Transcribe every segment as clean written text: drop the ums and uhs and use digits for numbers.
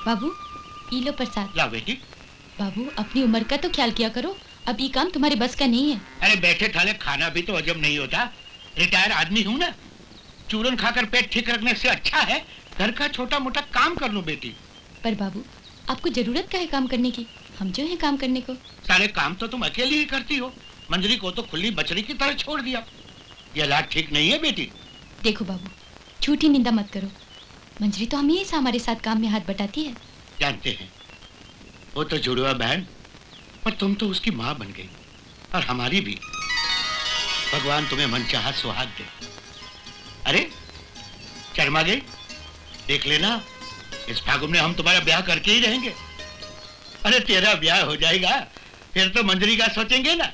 बाबू P low प्रसाद। ला बेटी। बाबू अपनी उम्र का तो ख्याल किया करो, अब ये काम तुम्हारे बस का नहीं है। अरे बैठे ठाले खाना भी तो हजम नहीं होता, रिटायर आदमी हूँ ना। चूरन खाकर पेट ठीक रखने से अच्छा है घर का छोटा मोटा काम कर लूं बेटी। पर बाबू आपको जरूरत क्या है काम करने की, हम जो है काम करने को। सारे काम तो तुम अकेली ही करती हो, मंजरी को तो खुली बछड़ी की तरह छोड़ दिया। ये लाट ठीक नहीं है बेटी। देखो बाबू झूठी निंदा मत करो, मंजरी तो हमेशा हमारे साथ काम में हाथ बटाती है। जानते हैं वो तो जुड़वा बहन, पर तुम तो उसकी माँ बन गई और हमारी भी। भगवान तुम्हें मनचाहा सुहाग दे। अरे शर्मा गई, देख लेना इस फागुन में हम तुम्हारा ब्याह करके ही रहेंगे। अरे तेरा ब्याह हो जाएगा फिर तो मंजरी का सोचेंगे ना।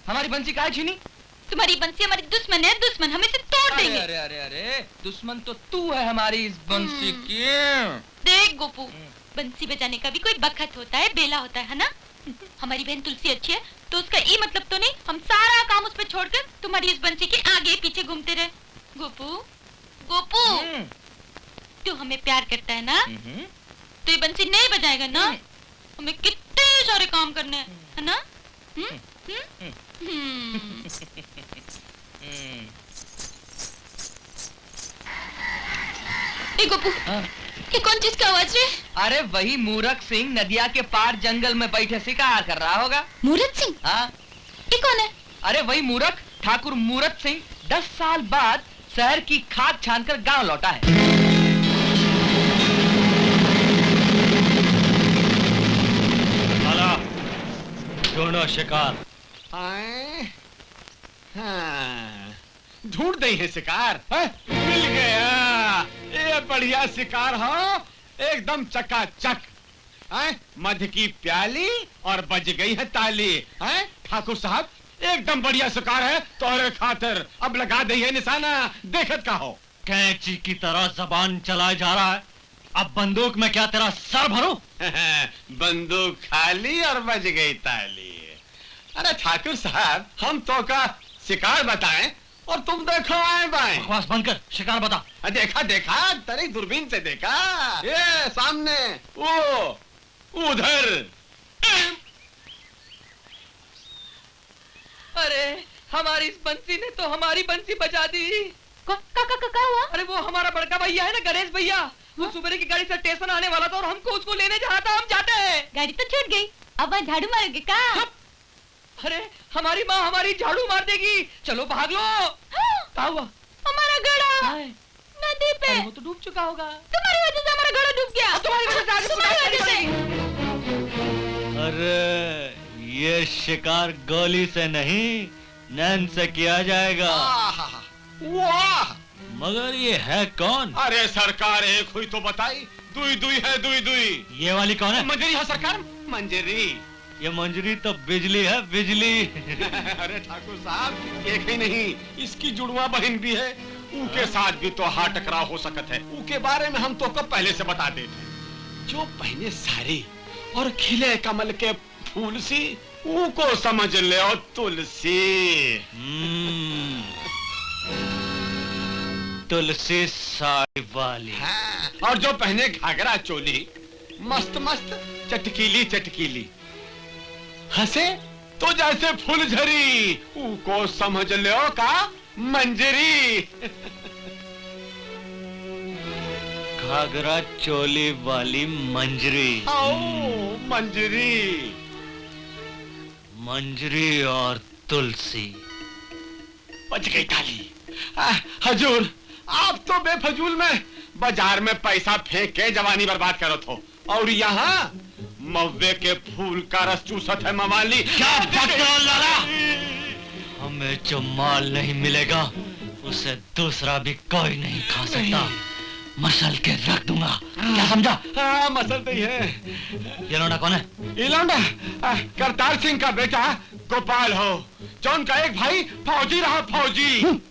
हमारी बंसी काहे छीनी? तुम्हारी बंसी हमारी दुश्मन है, दुश्मन, हमें से तोड़ देंगे। अरे अरे अरे दुश्मन तो तू है हमारी इस बंसी की। देख गोपू, बंसी बजाने का भी कोई बखत होता है, बेला होता है ना। हमारी बहन तुलसी अच्छी है तो उसका ये मतलब तो नहीं हम सारा काम उस पे छोड़कर तुम्हारी इस बंसी के आगे पीछे घूमते रहे। गोपू गोपू तू हमें प्यार करता है ना, तो ये बंसी नहीं बजाएगा ना, हमें कितने सारे काम करने हैं, है ना? गोपू ये कौन चीज का आवाज है? अरे वही मूरख सिंह नदिया के पार जंगल में बैठे शिकार कर रहा होगा। मूरत सिंह? हाँ। ये कौन है? अरे वही मूरख ठाकुर मूरत सिंह 10 साल बाद शहर की खाद छानकर गांव लौटा है। ढूंढो शिकार। ढूंढ दे है शिकार। मिल गया, ये बढ़िया शिकार हो, एकदम चकाचक। मध की प्याली और बज गई है ताली। ठाकुर साहब एकदम बढ़िया शिकार है तोहरे खातिर, अब लगा दे है निशाना, देखत का हो। कैंची की तरह जबान चलाए जा रहा है, अब बंदूक में क्या तेरा सर भरूं? बंदूक खाली और बज गई ताली। अरे ठाकुर साहब हम तो का शिकार बताएं और तुम देखो आए बाएं। बकवास बंद कर, शिकार बता। देखा देखा तेरी दूरबीन से देखा, ये सामने वो उधर। अरे हमारी इस बंसी ने तो हमारी बंसी बजा दी। का हुआ? अरे वो हमारा बड़का भैया है ना गणेश भैया, वो सुबह की गाड़ी से स्टेशन आने वाला था और हमको उसको लेने जा रहा था। हम जाते हैं। गाड़ी तो छूट गई, अब वहाँ झाड़ू मारोगे का? अरे हमारी माँ हमारी झाड़ू मार देगी, चलो भाग लो। क्या हुआ? हमारा घड़ा नदी पे। वो तो डूब चुका होगा। तुम्हारी वजह से हमारा घड़ा डूब गया। तुम्हारी वजह से आगे तुम्हारी वजह से। अरे ये शिकार गोली से नहीं नैन से किया जाएगा। वाह, मगर ये है कौन? अरे सरकार एक हुई तो बताई, दुई दुई है दुई दुई। ये वाली कौन है? मंजरी है सरकार, मंजरी। ये मंजरी तो बिजली है, बिजली। अरे ठाकुर साहब एक ही नहीं, इसकी जुड़वा बहन भी है, उनके साथ भी तो हाथ टकराव हो सकत है। उनके बारे में हम तो कब पहले से बता देते। जो पहने साड़ी और खिले कमल के फूल सी, उनको समझ ले ओ तुलसी। तुलसी साड़ी वाली। हाँ, और जो पहने घाघरा चोली, मस्त मस्त चटकीली चटकीली, हंसे तो जैसे फुलझड़ी, उनको समझ लो का मंजरी। घाघरा चोली वाली मंजरी। मंजरी। मंजरी और तुलसी। बच गई ताली। हजूर, आप तो बेफजूल में बाजार में पैसा फेंक के जवानी बर्बाद करो थो, और यहाँ मव्वे के फूल का रस चूसत है मवाली। क्या बात करो लाला? हमें जो माल नहीं मिलेगा उसे दूसरा भी कोई नहीं खा सकता। मसल के रख दूंगा, क्या समझा? हाँ, मसल तो ही है। ये लौंडा कौन है? ये लौंडा करतार सिंह का बेटा गोपाल हो, जौन का एक भाई फौजी रहा, फौजी।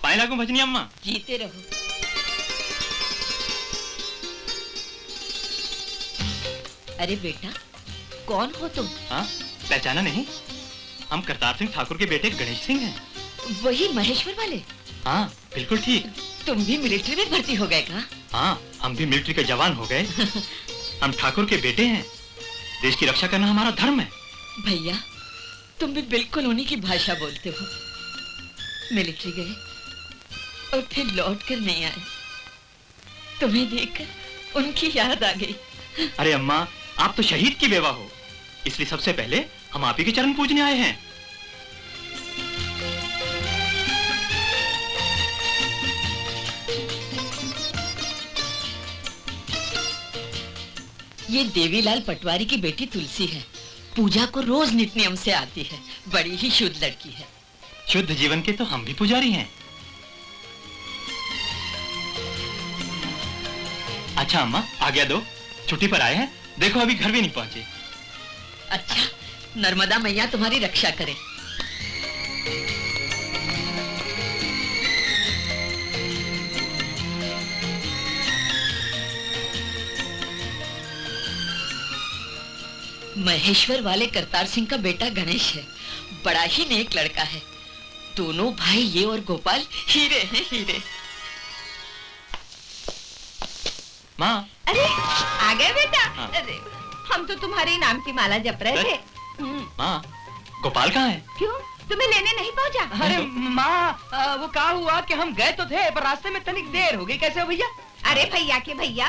पाए लागू भजनी अम्मा। जीते रहो। अरे बेटा, कौन हो तुम? हाँ, पहचाना नहीं? हम करतार सिंह ठाकुर के बेटे गणेश सिंह हैं। वही महेश्वर वाले? हाँ, बिल्कुल ठीक। तुम भी मिलिट्री में भर्ती हो गए का? हाँ, हम भी मिलिट्री के जवान हो गए। हम ठाकुर के बेटे हैं। देश की रक्षा करना हमारा धर्म है। भैया, तुम भी बिल्कुल उन्हीं की भाषा बोलते हो। मिलिट्री गए और फिर लौट कर नहीं आए। तुम्हें देखकर उनकी याद आ गई। अरे अम्मा, आप तो शहीद की बेवा हो, इसलिए सबसे पहले हम आप ही के चरण पूजने आए हैं। ये देवीलाल पटवारी की बेटी तुलसी है। पूजा को रोज नित नियम से आती है। बड़ी ही शुद्ध लड़की है। शुद्ध जीवन के तो हम भी पुजारी हैं। अच्छा अम्मा, आज्ञा दो, छुट्टी पर आए हैं, देखो अभी घर भी नहीं पहुंचे। अच्छा, नर्मदा मैया तुम्हारी रक्षा करे। महेश्वर वाले करतार सिंह का बेटा गणेश है। बड़ा ही नेक लड़का है। दोनों भाई ये और गोपाल हीरे हैं, हीरे। माँ। अरे आ गए बेटा। हाँ। अरे हम तो तुम्हारे नाम की माला जप रहे थे। माँ, गोपाल कहाँ है? क्यों, तुम्हें लेने नहीं पहुंचा? अरे माँ, वो क्या हुआ कि हम गए तो थे पर रास्ते में तनिक देर हो गई। कैसे हो भैया? अरे भैया के भैया,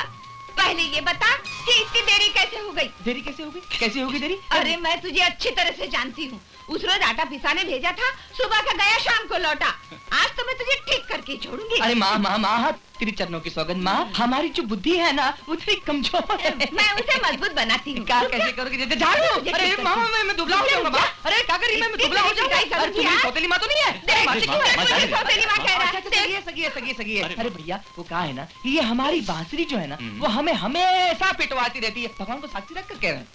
पहले ये बता कि इतनी देरी कैसे हो गई? देरी कैसे हो गई? कैसे होगी देरी? अरे मैं तुझे अच्छी तरह से जानती हूँ। उस रोज आटा पिसाने भेजा था, सुबह का गया शाम को लौटा। आज तो मैं तुझे ठीक करके छोड़ूंगी। अरे माँ माँ माँ, तेरी चरणों की सौगंध माँ। हमारी जो बुद्धि है ना वो थोड़ी कमजोर है। मैं उसे मजबूत बनाती हूँ। क्या कैसे करोगे? जैसे झाड़ू। अरे माँ, मैं दुबला हो जाऊंगा माँ। अरे क्या करी, मैं दुबला हो जाऊंगा। अरे तुम्हारी सौतेली माँ तो नहीं है? देख, माँ, मुझे सौतेली माँ कह रहा है। सगी है। अरे भैया, वो कहा है ना, ये हमारी बांसुरी जो है ना, वो हमें हमेशा पिटवाती रहती है। भगवान को साक्षी रख कर कह रहे हैं।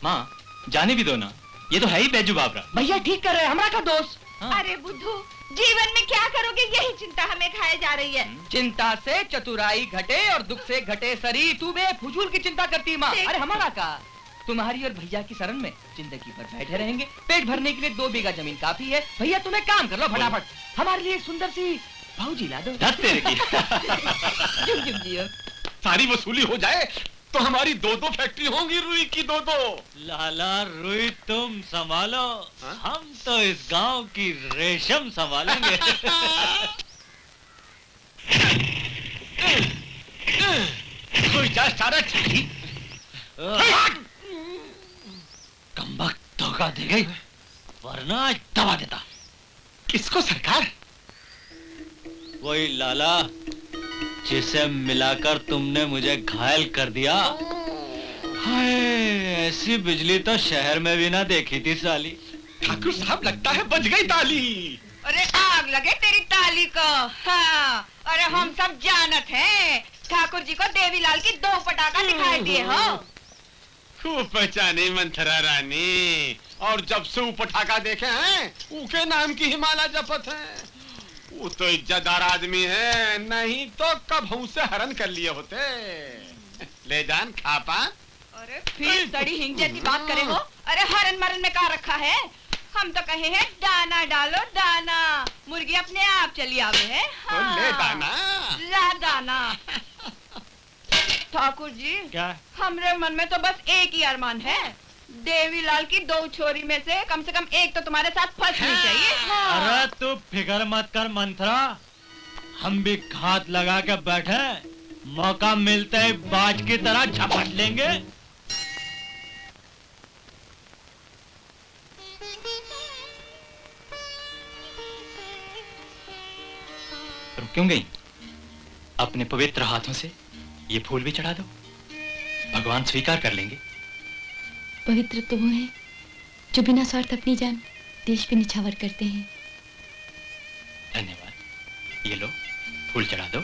माँ, जाने भी दो ना, ये तो है ही बैजू बाबरा। भैया ठीक कर रहे हैं, हमारा का दोस्त। अरे बुद्धू, जीवन में क्या करोगे यही चिंता हमें खाए जा रही है। चिंता से चतुराई घटे और दुख से घटे सरी। तू बेफजूल की चिंता करती माँ। अरे हमारा का, तुम्हारी और भैया की शरण में जिंदगी भर बैठे रहेंगे। पेट भरने के लिए 2 बीघा जमीन काफी है। भैया तुम्हें काम कर लो फटाफट, हमारे लिए एक सुंदर सी भाऊजी ला दो। तेरे की। जुग जुग जियो। सारी वसूली हो जाए तो हमारी 2-2 फैक्ट्री होंगी, रुई की 2-2। लाला रुई तुम संभालो, हाँ? हम तो इस गांव की रेशम संभालेंगे। कोई जा सारा चाहिए। कमबख्त धोखा दे गई, वरना आज दबा देता। किसको सरकार? वही लाला जिसे मिलाकर तुमने मुझे घायल कर दिया। हाय, ऐसी बिजली तो शहर में भी ना देखी थी साली। ठाकुर साहब, लगता है बज गई ताली। अरे आग लगे तेरी ताली को। हाँ, अरे हम सब जानत हैं, ठाकुर जी को देवीलाल की 2 पटाखा दिखाई दिए हो। खूब पहचानी मंथरा रानी, और जब से वो पटाखा देखे हैं, उनके नाम की हिमालय जपत है। वो तो इज्जतदार आदमी है, नहीं तो कब हमसे हरण कर लिए होते। ले जान खापा। अरे फिर सड़ी हिंग जैसी बात करे हो। अरे हरन मरन में कहा रखा है? हम तो कहे हैं दाना डालो दाना, मुर्गी अपने आप चली आवे है। तो ले दाना। ला दाना। ठाकुर जी, क्या? हमरे मन में तो बस एक ही अरमान है, देवीलाल की 2 छोरी में से कम एक तो तुम्हारे साथ फंसनी चाहिए। अरे तू फिक्र मत कर मंथरा, हम भी घात लगा के बैठे, मौका मिलते ही बाज की तरह झपट लेंगे। रुक क्यों गई? अपने पवित्र हाथों से ये फूल भी चढ़ा दो, भगवान स्वीकार कर लेंगे। पवित्र तो वो है जो बिना स्वार्थ अपनी जान देश पे निछावर करते हैं। धन्यवाद। ये लो, फूल चढ़ा दो।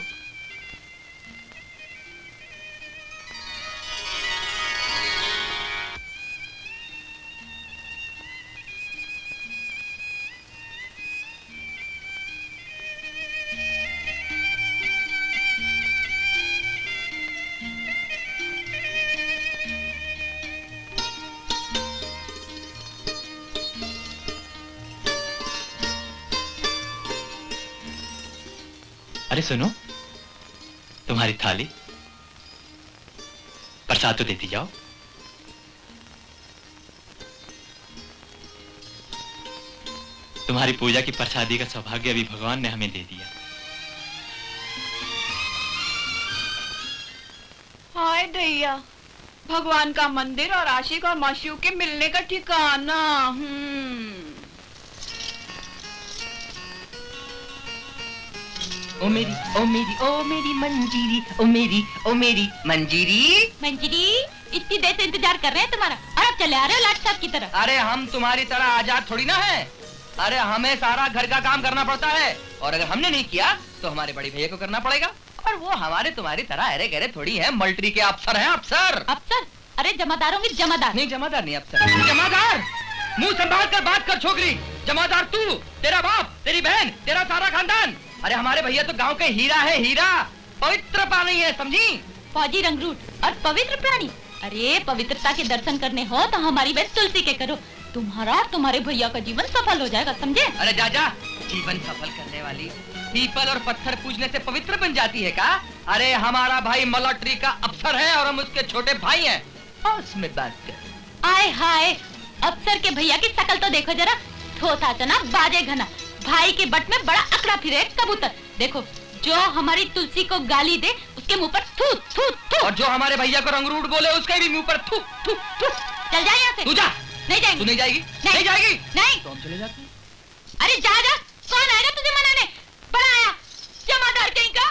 अरे सुनो, तुम्हारी थाली, प्रसाद तो देती जाओ। तुम्हारी पूजा की प्रसादी का सौभाग्य अभी भगवान ने हमें दे दिया। हाय दैया, भगवान का मंदिर और आशिक और माशूक के मिलने का ठिकाना। ओ मेरी मंजीरी, ओ मेरी मंजीरी। मंजरी, इतनी देर से इंतजार कर रहे हैं तुम्हारा, और अब चले आ रहे हो लाट साहब की तरह। अरे हम तुम्हारी तरह आजाद थोड़ी ना है। अरे हमें सारा घर का काम करना पड़ता है, और अगर हमने नहीं किया तो हमारे बड़ी भैया को करना पड़ेगा। और वो हमारे तुम्हारी तरह अरे गहरे थोड़ी है, मिलिट्री के अफसर हैं, अफसर। अफसर? अरे जमादार होंगे, जमादार। नहीं, जमादार नहीं, अफसर। जमादार? मुंह संभाल कर बात कर छोकरी। जमादार तू, तेरा बाप, तेरी बहन, तेरा सारा खानदान। अरे हमारे भैया तो गांव के हीरा है, हीरा, पवित्र पानी है, समझी? फौजी रंगरूट और पवित्र प्राणी। अरे पवित्रता के दर्शन करने हो तो हमारी बहन तुलसी के करो, तुम्हारा और तुम्हारे भैया का जीवन सफल हो जाएगा, समझे? अरे जा, जीवन सफल करने वाली पीपल और पत्थर पूजने से पवित्र बन जाती है का? अरे हमारा भाई मिलिट्री का अफसर है और हम उसके छोटे भाई हैं। और उसमें बात कर। आए हाय, अफसर के भैया की शकल तो देखो जरा, थोथा चना बाजे घना, भाई के बट में बड़ा अकड़ा फिरे कबूतर। देखो, जो हमारी तुलसी को गाली दे उसके मुंह पर थू थू थू, और जो हमारे भैया को रंगरूट बोले उसके भी मुंह पर थू थू थू। चल जाए यहाँ से। तू जा। नहीं जाएंगे। तू नहीं जाएगी? नहीं जाएगी? नहीं। तो हम चले जाते हैं। अरे जा, कौन आएगा तुझे मनाने? बड़ा आया जमादार कहीं का।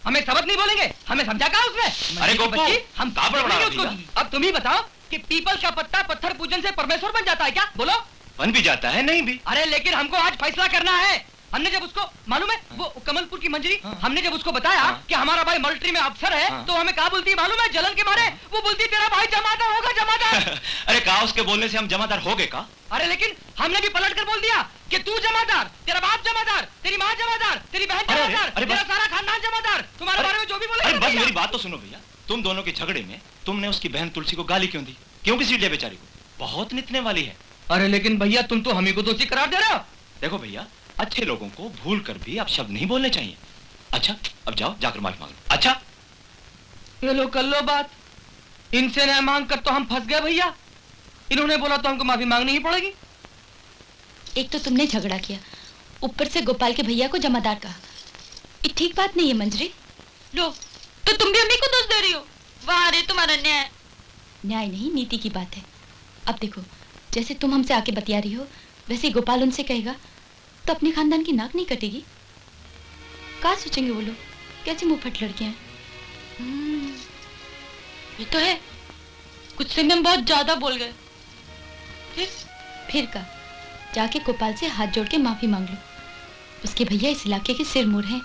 हमें सबक नहीं बोलेंगे, हमें समझा का उसमें? अरे गोपू, हम काबड़ बना उसको। दिया। अब तुम ही बताओ कि पीपल का पत्ता पत्थर पूजन से परमेश्वर बन जाता है क्या? बोलो। बन भी जाता है, नहीं भी। अरे लेकिन हमको आज फैसला करना है। हमने जब उसको, मालूम है वो कमलपुर की मंजरी, हमने जब उसको बताया कि हमारा भाई मिलिट्री में अफसर है, तो हमें क्या बोलती है मालूम है? जलन के मारे वो बोलती तेरा भाई जमादार होगा, जमादार। अरे कहा उसके बोलने से हम जमादार हो गए का? अरे लेकिन हमने भी पलट कर बोल दिया कि तू जमादार, तेरा बाप जमादार, तेरी माँ जमादार, तेरी बहन जमादार, तेरा सारा खानदान जमादार, तुम्हारे बारे में जो भी बोले। अरे बस मेरी बात तो सुनो भैया, तुम दोनों के झगड़े में तुमने उसकी बहन तुलसी को गाली क्यों दी? क्यों किसी लिए बेचारी को? बहुत नितने वाली है। अरे लेकिन भैया तुम तो हमें को दोषी करार दे रहे हो। देखो भैया, अच्छे लोगों को भूल कर भी अब शब्द नहीं बोलने चाहिए। अच्छा, अब जाओ जाकर माफी मांग लो। अच्छा, ये लो कर लो बात। इनसे न मांग कर तो हम फंस गए भैया। इन्होंने बोला तो हमको माफी मांगनी ही पड़ेगी। एक तो तुमने झगड़ा किया, ऊपर से गोपाल के भैया को जमादार कहा, ये ठीक बात नहीं है मंजरी। लो, तो तुम भी अम्मी को दोष दे रही हो। वाह रे तुम्हारा न्याय। न्याय नहीं, नीति की बात है। अब देखो, जैसे तुम हमसे आके बतिया रही हो, वैसे गोपाल उनसे कहेगा तो अपने खानदान की नाक नहीं कटेगी। क्या सोचेंगे वो लोग, कैसे मुंहफट लड़कियां हैं। ये तो है, कुछ से हम बहुत ज्यादा बोल गए। फिर का जाके गोपाल से हाथ जोड़ के माफी मांग लो। उसके भैया इस इलाके के सिरमौर हैं।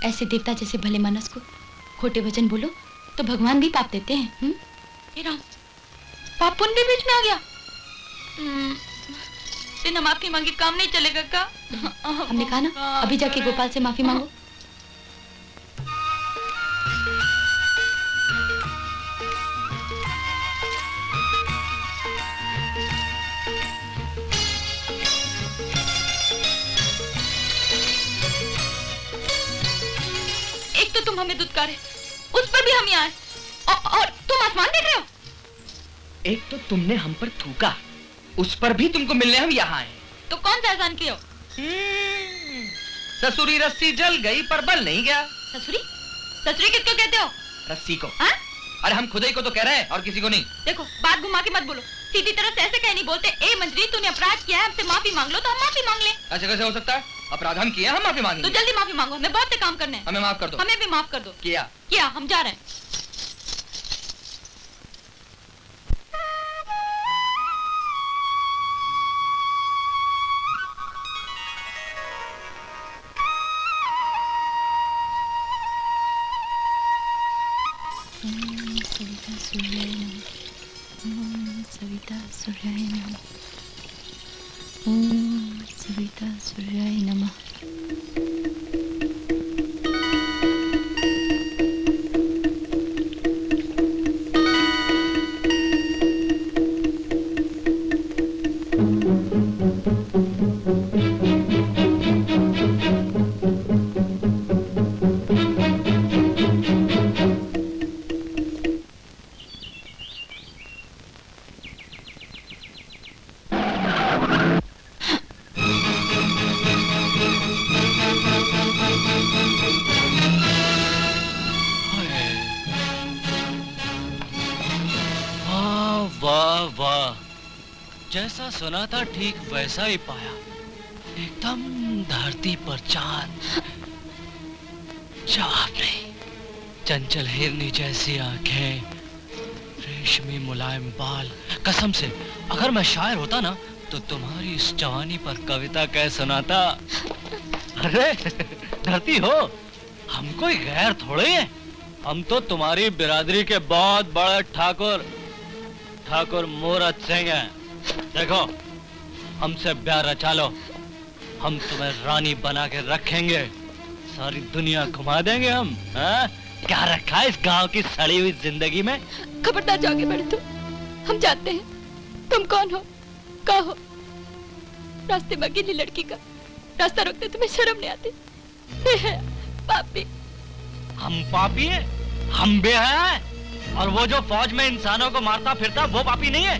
ऐसे देवता जैसे भले मानस को खोटे वचन बोलो तो भगवान भी पाप देते हैं। हे राम, पाप पुण्य भी बीच में आ गया। बिना माफी मांगे काम नहीं चलेगा का? हमने कहा ना, अभी जाके गोपाल से माफी मांगो। एक तो तुम हमें दुत्कारे, उस पर भी हम यहाँ और तुम आसमान देख रहे हो। एक तो तुमने हम पर थूका, उस पर भी तुमको मिलने हम यहाँ आए। तो कौन सा एहसान किया? ससुरी रस्सी जल गई पर बल नहीं गया। ससुरी? ससुरी किसको कहते हो? रस्सी को। हाँ? अरे हम खुद ही को तो कह रहे हैं और किसी को नहीं। देखो, बात घुमा के मत बोलो, सीधी तरह से ऐसे कह नहीं बोलते। ए मंजरी, तूने अपराध किया है, हमसे माफी मांग लो, तो हम माफी मांग ले। ऐसे कैसे हो सकता है? अपराध हम किया, हम माफी तो मांगेंगे। जल्दी माफी मांगो, हमें बहुत से काम करने हैं। हमें माफ कर दो। हमें भी माफ कर दो। किया। हम जा रहे हैं। सविता सूर्याय नमः। ओम सविता सूर्याय नमः। जैसा सुना था ठीक वैसा ही पाया, एकदम धरती पर चांद। जवाब नहीं, चंचल हिरनी जैसी आंखें, रेशमी मुलायम बाल। कसम से अगर मैं शायर होता ना तो तुम्हारी इस जवानी पर कविता कह सुनाता। अरे धरती हो, हम कोई गैर थोड़े हैं। हम तो तुम्हारी बिरादरी के बहुत बड़े ठाकुर मूरत सिंह हैं। देखो, हमसे ब्याह रचा लो, हम तुम्हें रानी बना के रखेंगे, सारी दुनिया घुमा देंगे हम। हाँ? क्या रखा है इस गांव की सड़ी हुई जिंदगी में? खबरदार जाके बैठे तुम, हम जानते हैं तुम कौन हो, क्या हो। रास्ते में अकेली लड़की का रास्ता रोकते तुम्हें शर्म नहीं आती? पापी। हम पापी हैं? हम बेहया हैं? और वो जो फौज में इंसानों को मारता फिरता वो पापी नहीं है?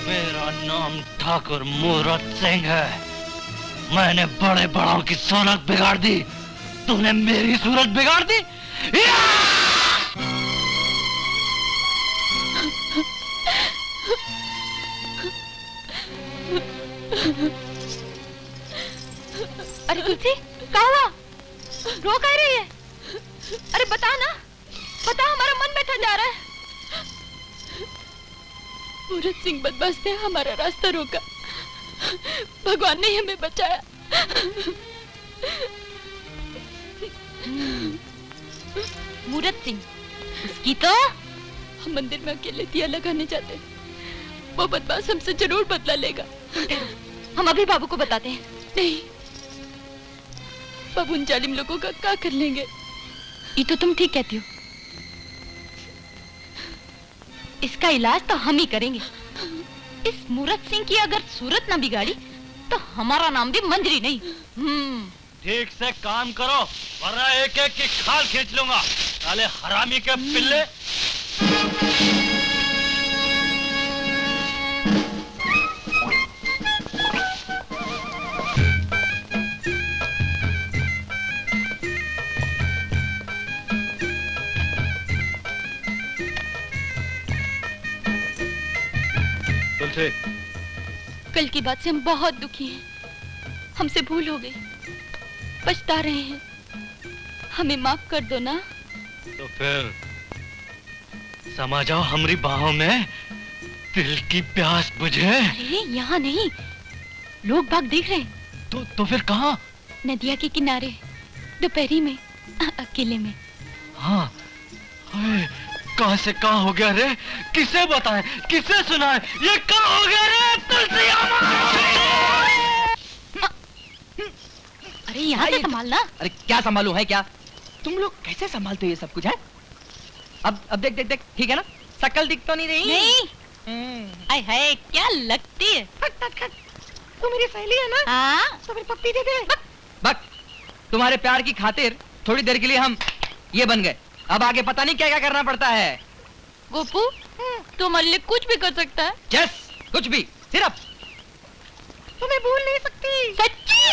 मेरा नाम ठाकुर मूरत सिंह है। मैंने बड़े बड़ों की सूरत बिगाड़ दी, तूने मेरी सूरत बिगाड़ दी। अरे तुलसी, क्या हुआ? रो कह रही है? अरे बता ना, बता, हमारा मन बैठा जा रहा है। मूरत सिंह बदमाश ने हमारा रास्ता रोका, भगवान ने हमें बचाया। मूरत सिंह, उसकी तो हम मंदिर में अकेले दिया लगाने जाते हैं, वो बदमाश हमसे जरूर बदला लेगा। हम अभी बाबू को बताते हैं। नहीं, बाबू उन जालिम लोगों का क्या कर लेंगे? ये तो तुम ठीक कहती हो, इसका इलाज तो हम ही करेंगे। इस मूरत सिंह की अगर सूरत ना बिगाड़ी तो हमारा नाम भी मंजरी नहीं। ठीक से काम करो वरना एक एक की खाल खींच लूंगा, साले हरामी के पिल्ले। तुलसी, कल की बात से हम बहुत दुखी हैं, हमसे भूल हो गई, पछता रहे हैं, हमें माफ कर दो ना। तो फिर समा जाओ हमारी बाहों में, दिल की प्यास बुझे। अरे यहाँ नहीं, लोग बाग देख रहे हैं। तो फिर कहाँ? नदिया के किनारे, दोपहरी में, अकेले में। हाँ, कहाँ से कहाँ हो गया रे? किसे बताएं, किसे सुनाएं? ये कहाँ हो गया रे? तुलसी अरे यहाँ से संभालना। अरे क्या संभालू है क्या? तुम लोग कैसे संभालते हो ये सब कुछ है? अब देख देख देख, ठीक है ना? शकल दिख तो नहीं रही? नहीं। आय हाय, क्या लगती है? तू मेरी सहेली है ना? हाँ। तो मेरी पप्पी दे दे। बक, तुम्हारे प्यार की खातिर थोड़ी देर के लिए हम ये बन गए, अब आगे पता नहीं क्या क्या करना पड़ता है। गोपू तो मल्लिक कुछ भी कर सकता है। यस, कुछ भी, सिर्फ तुम्हें भूल नहीं सकती। सच्ची?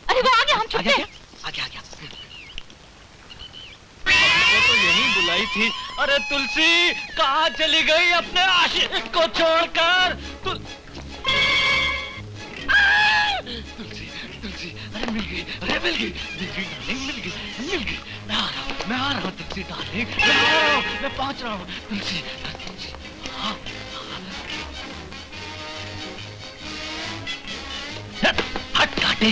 अरे वो आ गया, हम छुट्टे। आ गया। तो यही बुलाई थी। अरे तुलसी कहाँ चली गई अपने आशिक को छोड़कर? तुलसी अरे मिल गई, डार्लिंग, मिल गई। मैं आ रहा हूँ तुलसी डार्लिंग, मैं पहुंच रहा हूँ तुलसी। हाँ। हट काटे।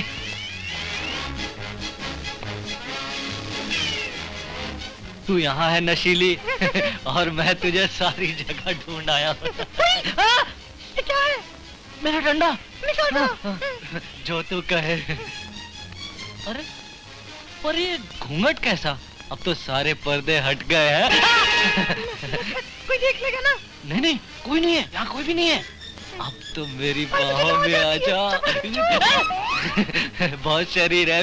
तू यहाँ है नशीली और मैं तुझे सारी जगह ढूंढ आया हूँ। क्या है? मेरा डंडा। निकाल दो। जो तू कहे। अरे पर ये घूंघट कैसा? अब तो सारे पर्दे हट गए हैं। कोई देख लेगा ना? नहीं, कोई नहीं है यहाँ, कोई भी नहीं है। अब तो मेरी बाहों में आ जा। बहुत शरीर है।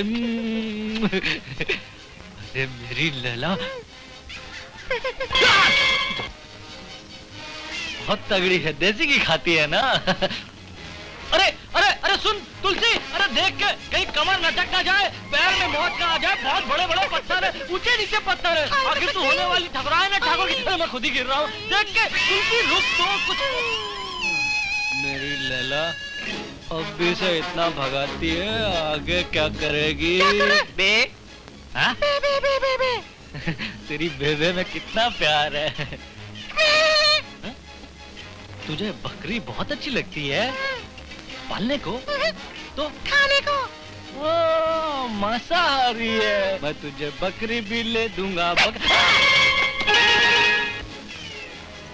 अरे मेरी लैला बहुत तगड़ी है, देसी की खाती है ना। अरे सुन तुलसी, अरे देख के कहीं कमर लटक ना जाए, पैर में मौत ना आ जाए। बहुत बड़े बड़े पत्थर है, ऊंचे नीचे पत्थर है। आखिर तू होने वाली ठकराए ना ठाकुर की तरह। मैं खुद ही गिर रहा हूँ। देख के तुलसी रुक तो कुछ। मेरी लैला अब भी से इतना भगाती है, आगे क्या करेगी? बे हाँ? बे। तेरी बेबे में कितना प्यार है। हाँ? तुझे बकरी बहुत अच्छी लगती है पालने को, तो खाने को। ओ मांसाहारी है। मैं तुझे बकरी भी ले दूंगा।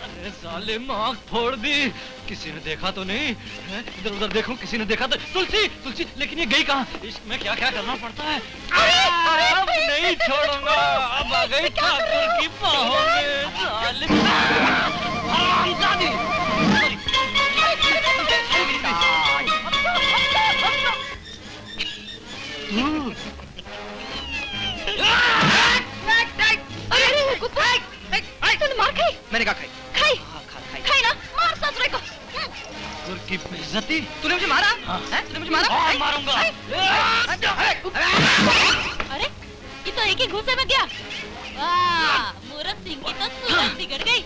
अरे साले आँख फोड़ दी। किसी ने देखा तो नहीं? इधर उधर देखूं, किसी ने देखा तो? तुलसी लेकिन ये गई कहाँ? इश्क में क्या क्या करना पड़ता है। अब नहीं छोड़ूंगा। अब आ गई ठाकुर की बाहों में साले। तूने मार खाई? मैंने कहा खाई। खाई ना, मार ससुरे को। ठाकुर की बेइज्जती। तूने मुझे मारा? हाँ। तूने मुझे मारा? हाँ, मारूंगा। अरे ये तो एक ही घूसे में गया। वाह, मूरत सिंह की तो सूरत बिगड़ गई।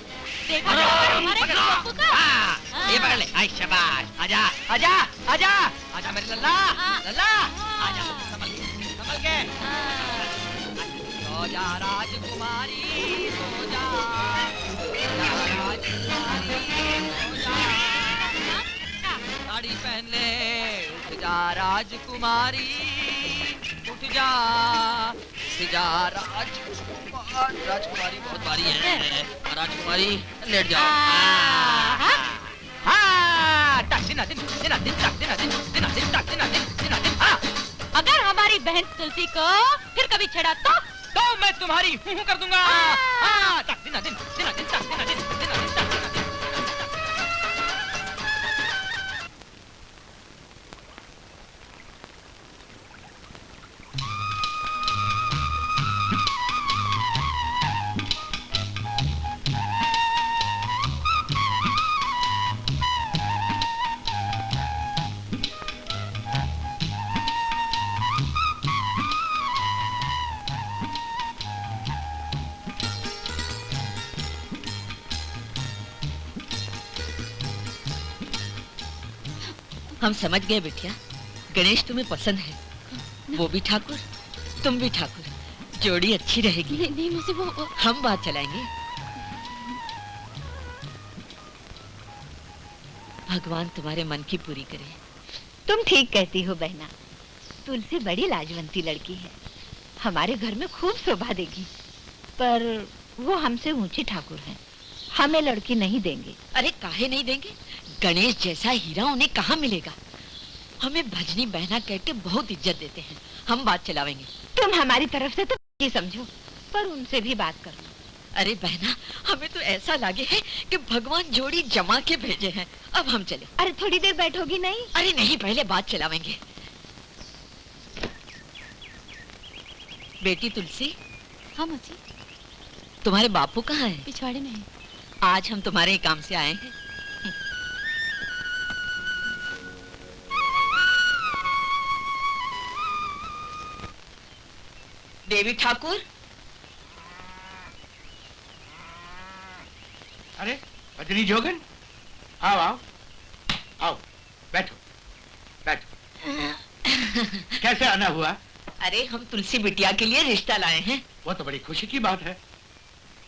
देखा हमारे बापू का। ये पकड़ ले। आई शाबाश। आजा मेरी लल्ला। आजा, संभल के। सो जा राजकुमारी, सो जा राजकुमारी, सो जा। साड़ी पहन ले, उठ जा राजकुमारी, उठ जा राजकुमारी बहुत भारी है। राजकुमारी लेट जाओ। अगर हमारी बहन तुलसी को फिर कभी छेड़ा तो मैं तुम्हारी हूँ कर दूंगा। हम समझ गए बिटिया, गणेश तुम्हें पसंद है। वो भी ठाकुर, तुम भी ठाकुर, जोड़ी अच्छी रहेगी। नहीं मुझे वो हम बात चलाएंगे। भगवान तुम्हारे मन की पूरी करे। तुम ठीक कहती हो बहना, तुलसी बड़ी लाजवंती लड़की है, हमारे घर में खूब शोभा देगी। पर वो हमसे ऊंचे ठाकुर हैं, हमें लड़की नहीं देंगे। अरे काहे नहीं देंगे? गणेश जैसा हीरा उन्हें कहाँ मिलेगा? हमें भजनी बहना कहकर बहुत इज्जत देते हैं। हम बात चलावेंगे। तुम हमारी तरफ से तो ये समझो, पर उनसे भी बात करना। अरे बहना, हमें तो ऐसा लगे है कि भगवान जोड़ी जमा के भेजे हैं। अब हम चले। अरे थोड़ी देर बैठोगी नहीं? अरे नहीं, पहले बात चलावेंगे। बेटी तुलसी, हाँ मौसी, तुम्हारे बापू कहाँ है? पिछवाड़े में है। आज हम तुम्हारे ही काम से आए हैं। देवी ठाकुर, अरे रजनी जोगन, आओ आओ आओ, बैठो बैठो। कैसे आना हुआ? अरे हम तुलसी बिटिया के लिए रिश्ता लाए हैं। वो तो बड़ी खुशी की बात है।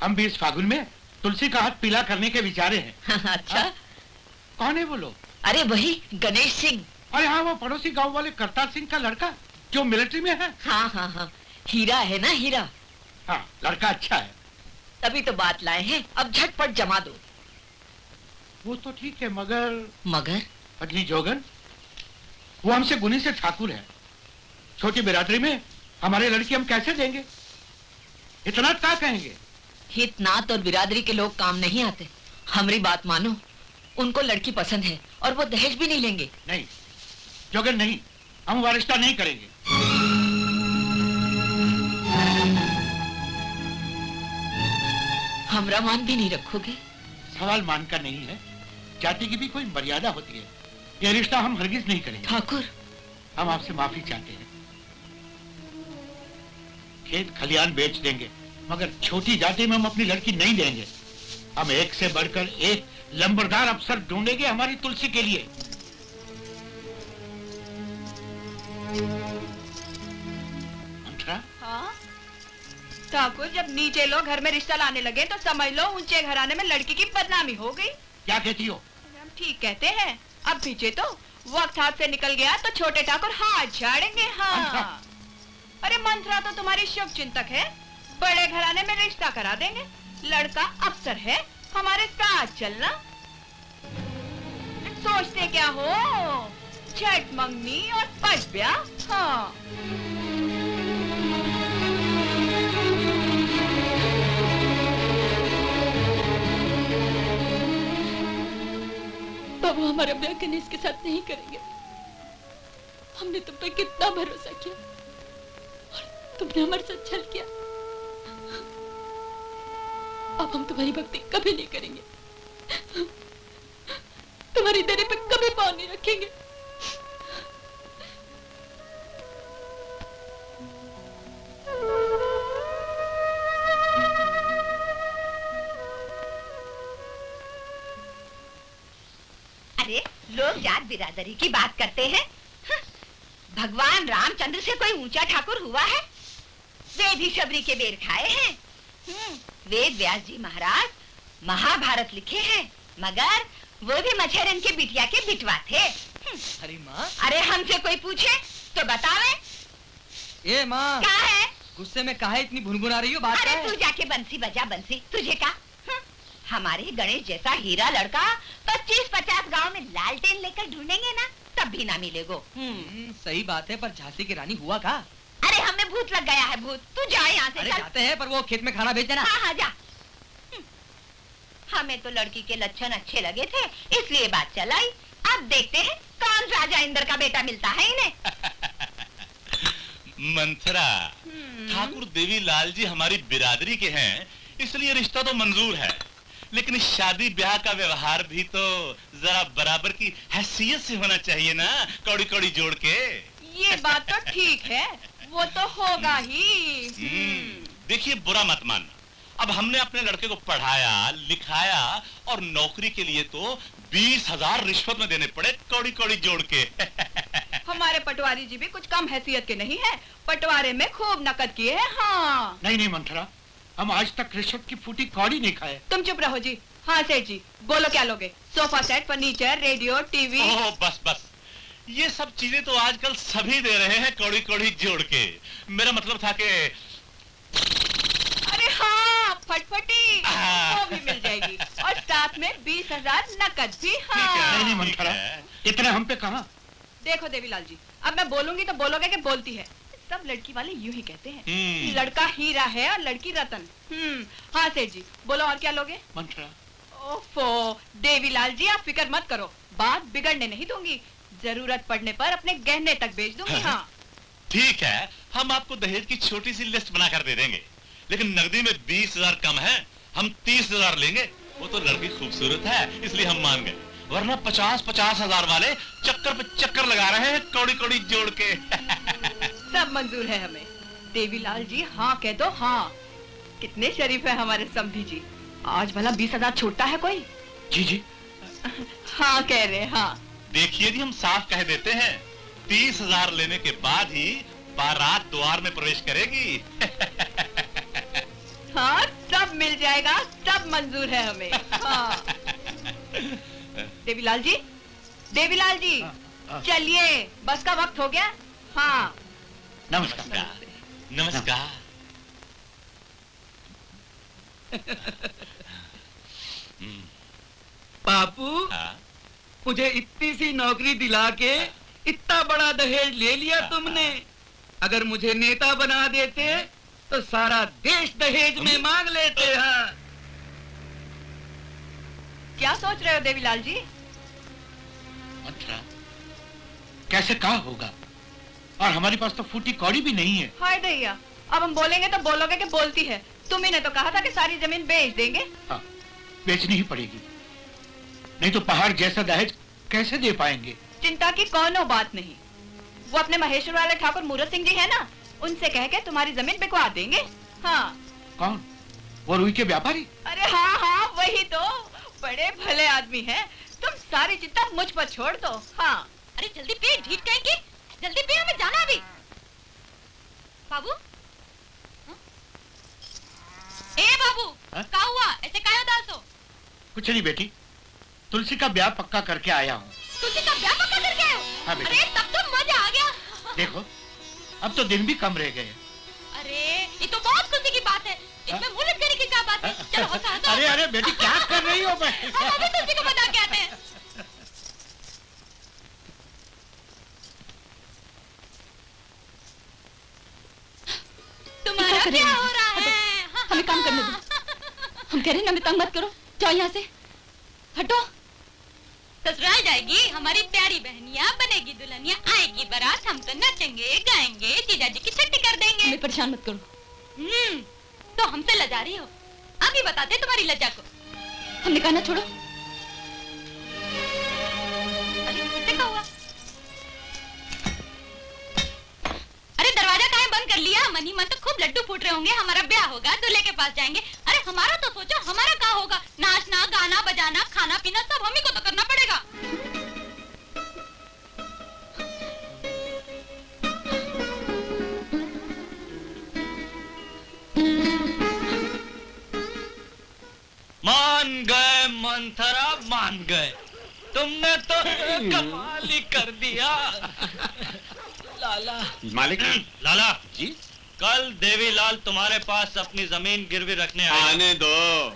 हम भी इस फागुन में तुलसी का हाथ पीला करने के विचारे हैं। अच्छा, कौन है वो लोग? अरे वही गणेश सिंह। अरे हाँ, वो पड़ोसी गांव वाले करतार सिंह का लड़का जो मिलिट्री में है। हाँ हाँ हाँ, हीरा है ना, हीरा। हाँ, लड़का अच्छा है। तभी तो बात लाए हैं, अब झटपट जमा दो। वो तो ठीक है, मगर मगर रजनी जोगन, वो हमसे गुनी से ठाकुर है। छोटी बिरादरी में हमारे लड़की हम कैसे देंगे? इतना क्या कहेंगे? हित नात और बिरादरी के लोग काम नहीं आते। हमारी बात मानो, उनको लड़की पसंद है और वो दहेज भी नहीं लेंगे। नहीं जोगन, नहीं, हम वो रिश्ता नहीं करेंगे। हमरा मान भी नहीं रखोगे? सवाल मान का नहीं है, जाति की भी कोई मर्यादा होती है। यह रिश्ता हम हरगिज नहीं करेंगे। ठाकुर, हम आपसे माफी चाहते हैं। खेत खलियान बेच देंगे, मगर छोटी जाति में हम अपनी लड़की नहीं देंगे। हम एक से बढ़कर एक लंबरदार अफसर ढूंढेंगे हमारी तुलसी के लिए। मंत्रा, हाँ? ठाकुर, जब नीचे लोग घर में रिश्ता लाने लगे तो समझ लो ऊंचे घराने में लड़की की बदनामी हो गई। क्या कहती हो? हम ठीक कहते हैं। अब पीछे तो वक्त हाथ से निकल गया तो छोटे ठाकुर हाथ झाड़ेंगे। हाँ, अरे मंत्रा तो तुम्हारी शुभ चिंतक है, बड़े घराने में रिश्ता करा देंगे। लड़का अफसर है, हमारे साथ चलना। सोचते क्या हो, छठ मंगनी और पट ब्याह। हाँ, बाबू हमारा ब्याह गणेश के साथ नहीं करेंगे। हमने तुम पे कितना भरोसा किया और तुमने हमारे साथ छल किया। अब हम तुम्हारी भक्ति कभी नहीं करेंगे, तुम्हारी दरे पे कभी पाँव नहीं रखेंगे। अरे लोग जात बिरादरी की बात करते हैं। भगवान रामचंद्र से कोई ऊंचा ठाकुर हुआ है? वे भी शबरी के बेर खाए हैं। वेद व्यास जी महाराज महाभारत लिखे हैं, मगर वो भी मछेरन के बिटिया के बिटवा थे। अरे माँ, अरे हमसे कोई पूछे तो बतावे। ये माँ, क्या है? गुस्से में काहे इतनी भुनभुना रही हो? बात अरे क्या है? तू जाके बंसी बजा, बंसी तुझे का? हमारे गणेश जैसा हीरा लड़का 25-50 गांव में लालटेन लेकर ढूंढेंगे ना, तब भी ना मिलेगो। सही बात है, पर झांसी की रानी हुआ का? अरे हमें भूत लग गया है, भूत। तू जा यहाँ से। अरे चल। जाते हैं, पर वो खेत में खाना भेज देना। हाँ हाँ जा। हमें तो लड़की के लक्षण अच्छे लगे थे, इसलिए बात चलाई। अब देखते हैं कौन राजा इंद्र का बेटा मिलता है इन्हें। मंथरा, ठाकुर देवी लाल जी हमारी बिरादरी के हैं, इसलिए रिश्ता तो मंजूर है, लेकिन शादी ब्याह का व्यवहार भी तो जरा बराबर की हैसियत से होना चाहिए ना, कौड़ी कौड़ी जोड़ के। ये बात तो ठीक है, वो तो होगा ही। देखिए, बुरा मत मानना, अब हमने अपने लड़के को पढ़ाया लिखाया और नौकरी के लिए तो 20,000 रिश्वत में देने पड़े, कौड़ी कौड़ी जोड़ के। हमारे पटवारी जी भी कुछ कम हैसियत के नहीं है, पटवारे में खूब नकद किए हैं। हाँ, नहीं नहीं मंथरा, हम आज तक रिश्वत की फूटी कौड़ी नहीं खाए। तुम चुप रहो जी। हाँ सेठ जी, बोलो क्या लोगे? Sofa set, furniture, radio, TV. Oh बस बस, ये सब चीजें तो आजकल सभी दे रहे हैं कौड़ी कौड़ी जोड़ के। मेरा मतलब था कि अरे हाँ, फटफटी वो भी मिल जाएगी और साथ में 20,000 नकद भी। हाँ, नहीं नहीं मंथरा, इतने हम पे कहाँ। देखो देवीलाल जी, अब मैं बोलूंगी तो बोलोगे कि बोलती है। सब लड़की वाले यूं ही कहते हैं, लड़का हीरा है और लड़की रतन। हाँ सेठ जी, बोलो और क्या लोगे? मंथरा, ओफो देवीलाल जी, आप फिक्र मत करो, बात बिगड़ने नहीं दूंगी। जरूरत पड़ने पर अपने गहने तक बेच दूंगी। हाँ, ठीक है, हम आपको दहेज की छोटी सी लिस्ट बनाकर दे देंगे, लेकिन नकदी में 20,000 कम है, हम 30,000 लेंगे। वो तो लड़की खूबसूरत है इसलिए हम मान गए, वरना 50-50 हजार वाले चक्कर पे चक्कर लगा रहे हैं कौड़ी कौड़ी जोड़ के। सब मंजूर है हमें। देवीलाल जी हाँ कह दो, हाँ। कितने शरीफ है हमारे समधी जी। आज भला 20,000 छूटता है कोई? जी जी हाँ कह रहे, हाँ। देखिए जी, हम साफ कह देते हैं, 30,000 लेने के बाद ही बारात द्वार में प्रवेश करेगी। हाँ सब मिल जाएगा, सब मंजूर है हमें, हाँ। देवीलाल जी, देवीलाल जी, चलिए बस का वक्त हो गया। हाँ नमस्कार। नमस्कार। बापू, हाँ? मुझे इतनी सी नौकरी दिला के इतना बड़ा दहेज ले लिया तुमने। अगर मुझे नेता बना देते तो सारा देश दहेज में मांग लेते हैं। क्या सोच रहे हो देवीलाल जी? मंत्रा, कैसे कहा होगा, और हमारे पास तो फूटी कौड़ी भी नहीं है। हाय दैया, अब हम बोलेंगे तो बोलोगे कि बोलती है। तुम ही ने तो कहा था कि सारी जमीन बेच देंगे। हाँ, बेचनी ही पड़ेगी, नहीं तो पहाड़ जैसा दहेज कैसे दे पाएंगे। चिंता की कोनो बात नहीं। वो अपने महेश्वर वाले ठाकुर मूरत सिंह जी है ना, उनसे कह के तुम्हारी जमीन बिकवा देंगे। हाँ। कौन? वो रुई के व्यापारी? अरे हाँ हाँ वही तो, बड़े भले आदमी हैं। तुम सारी चिंता मुझ पर छोड़ दो। हाँ। अरे जल्दी पे, ढीठ कहेंगे, जल्दी पे, हमें जाना अभी। बाबू, ए बाबू, क्या हुआ? ऐसे काहे उदास हो? कुछ नहीं बेटी, तुलसी का ब्याह पक्का करके आया हूँ। तुलसी का ब्याह पक्का करके आए हो? हाँ बेटी। अरे तब तो मजा आ गया। देखो, अब तो दिन भी कम रह गए। अरे ये तो बहुत खुशी की बात है। इसमें मुँह लटकाने की क्या बात है? चलो हंसो हंसो। अरे अरे बेटी, क्या कर रही हो? मैं हम अभी तुलसी को बता के आते हैं। तुम्हारा क्या हो रहा है? हमें काम करने दो। हम कह रहे हैं, हमें तंग मत करो। जाओ यहाँ से, हटो। ससुराल जाएगी हमारी प्यारी बहनिया, बनेगी दुल्हनिया, आएगी बारात, हम तो नचेंगे गाएंगे, जीजा जी की छुट्टी कर देंगे। हमें परेशान मत करो। तो हमसे लजा रही हो? अभी बताते तुम्हारी लज्जा को। हमने कहा ना छोड़ो। अरे किससे कहा हुआ? अरे दरवाजा काहे बंद कर लिया? मन ही मन तो खूब लड्डू फूट रहे होंगे। हमारा ब्याह होगा, दूल्हे के पास जाएंगे। अरे हमारा तो सोचो, हमारा क्या होगा? नाचना, गाना, बजाना, खाना पीना सब हम ही को तो करना पड़ेगा। मान गए मंथरा, मान गए। तुमने तो कमाल ही कर दिया। लाला। मालिक। लाला जी। कल देवीलाल तुम्हारे पास अपनी जमीन गिरवी रखने आए। आने दो।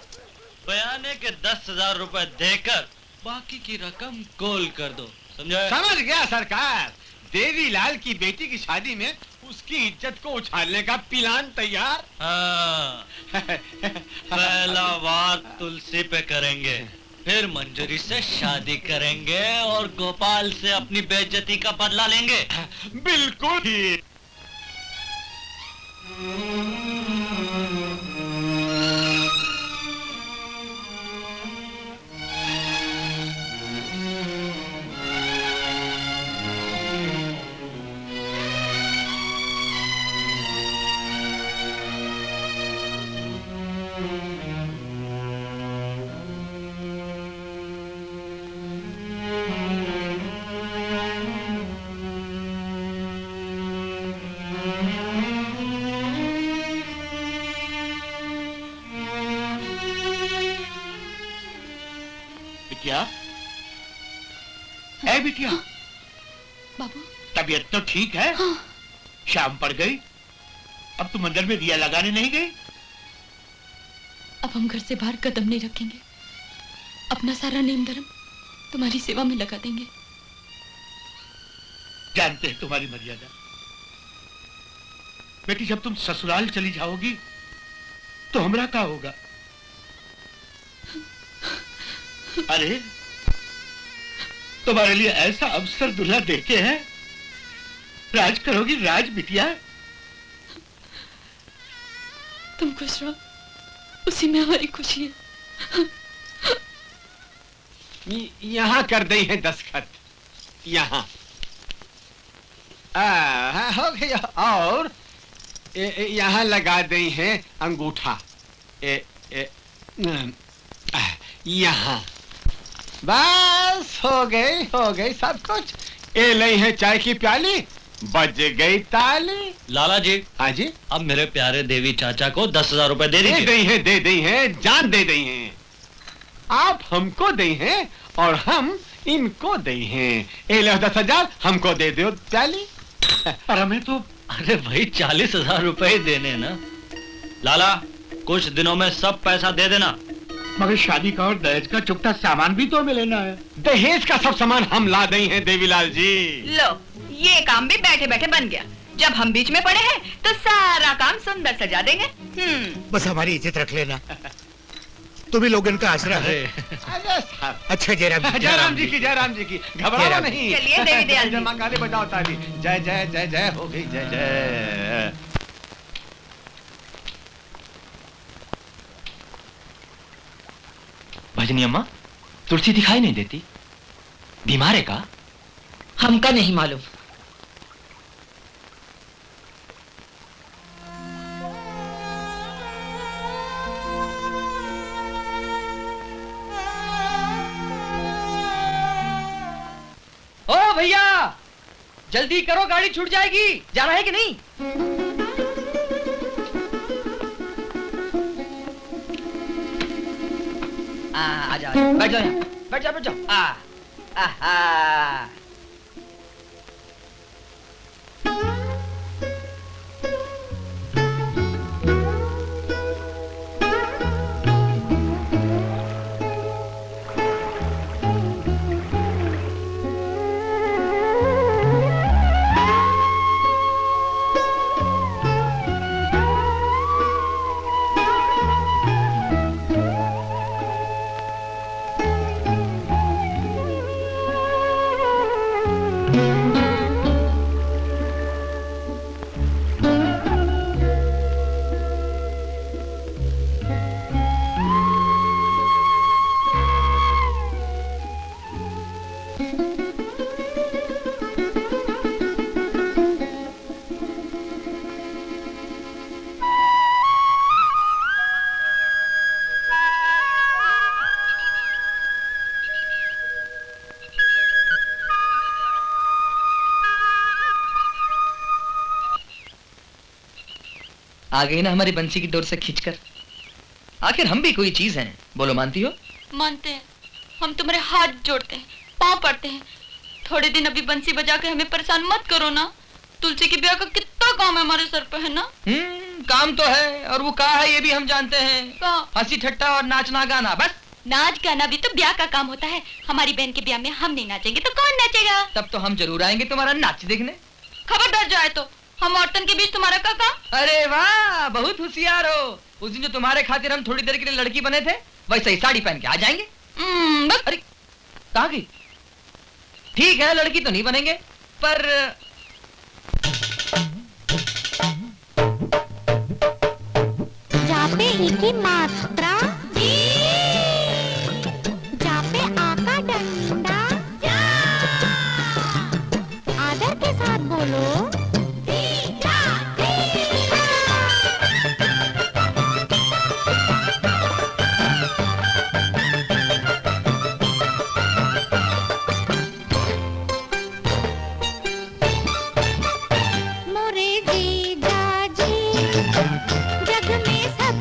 बयाने के 10,000 रुपए देकर बाकी की रकम गोल कर दो, समझे? समझ गया सरकार। देवीलाल की बेटी की शादी में उसकी इज्जत को उछालने का प्लान तैयार। हाँ। पहला वार तुलसी पे करेंगे, फिर मंजूरी से शादी करेंगे और गोपाल से अपनी बेइज्जती का बदला लेंगे। बिल्कुल ही। बिटिया, है बिटिया? बाबू, तबीयत तो ठीक है? हाँ। शाम पड़ गई, अब तुम मंदिर में दिया लगाने नहीं गई? अब हम घर से बाहर कदम नहीं रखेंगे। अपना सारा नेम धर्म तुम्हारी सेवा में लगा देंगे। जानते हैं तुम्हारी मर्यादा। बेटी, जब तुम ससुराल चली जाओगी तो हमरा क्या होगा? अरे तुम्हारे लिए ऐसा अवसर दूल्हा देखे हैं राज करोगी राज बिटिया। तुम खुश रहो, उसी में हमारी खुशी है। यहाँ कर दी है दस्तखत, यहाँ हो गया। और यहाँ लगा दी है अंगूठा, यहाँ बस हो गई सब कुछ। ये नहीं है चाय की प्याली, बज गई ताली। लाला जी। हाँ जी। अब मेरे प्यारे देवी चाचा को 10,000 रुपए दे दीजिए। दे दी है, जान दे दी है। आप हमको दे हैं और हम इनको दे हैं। ये लो 10,000 हमको दे दो प्याली। अरे मैं तो अरे भाई 40,000 रुपए देने ना। लाला कुछ दिनों में सब पैसा दे देना। मगर शादी का और दहेज का चुपटा सामान भी तो मिले ना है। दहेज का सब सामान हम ला दे हैं देवीलाल जी। लो ये काम भी बैठे बैठे बन गया। जब हम बीच में पड़े हैं तो सारा काम सुंदर सजा देंगे। बस हमारी इज्जत रख लेना, तुम्ही लोग इनका आसरा है। अच्छा जयराम जी की घबराओ नहीं। चलिए देवी दयाल जी। मां काली बजाओ ताली। जय जय जय जय हो गई जय जय। भजनी अम्मा, तुलसी दिखाई नहीं देती, बीमार है का? हमका नहीं मालूम। ओ भैया जल्दी करो, गाड़ी छूट जाएगी। जाना है कि नहीं? आ जाओ, बैठ जाओ यहाँ, बैठ जाओ। आहा। आ गई ना हमारी बंसी की डोर से खींचकर। आखिर हम भी कोई चीज हैं, बोलो मानती हो? मानते हैं, हम तुम्हारे हाथ जोड़ते हैं, पांव पड़ते हैं। थोड़े दिन अभी बंसी बजा के हमें परेशान मत करो ना। तुलसी के ब्याह का कितना काम है हमारे सर पे, है ना? काम तो है, और वो कहा है ये भी हम जानते हैं। हंसी ठट्टा और नाचना गाना, बस। नाच गाना भी तो ब्याह का काम होता है। हमारी बहन के ब्याह में हम नहीं नाचेंगे तो कौन नाचेगा? तब तो हम जरूर आएंगे तुम्हारा नाच देखने। खबरदार जाए तो हम औरतन के बीच तुम्हारा का काम। अरे वाह, बहुत होशियार हो। उस दिन जो तुम्हारे खातिर हम थोड़ी देर के लिए लड़की बने थे, वैसे ही साड़ी पहन के आ जाएंगे। अरे कहाँ गई? ठीक है, लड़की तो नहीं बनेंगे, पर जापे ही की मात्रा, जापे आका डंडा, आदर के साथ बोलो।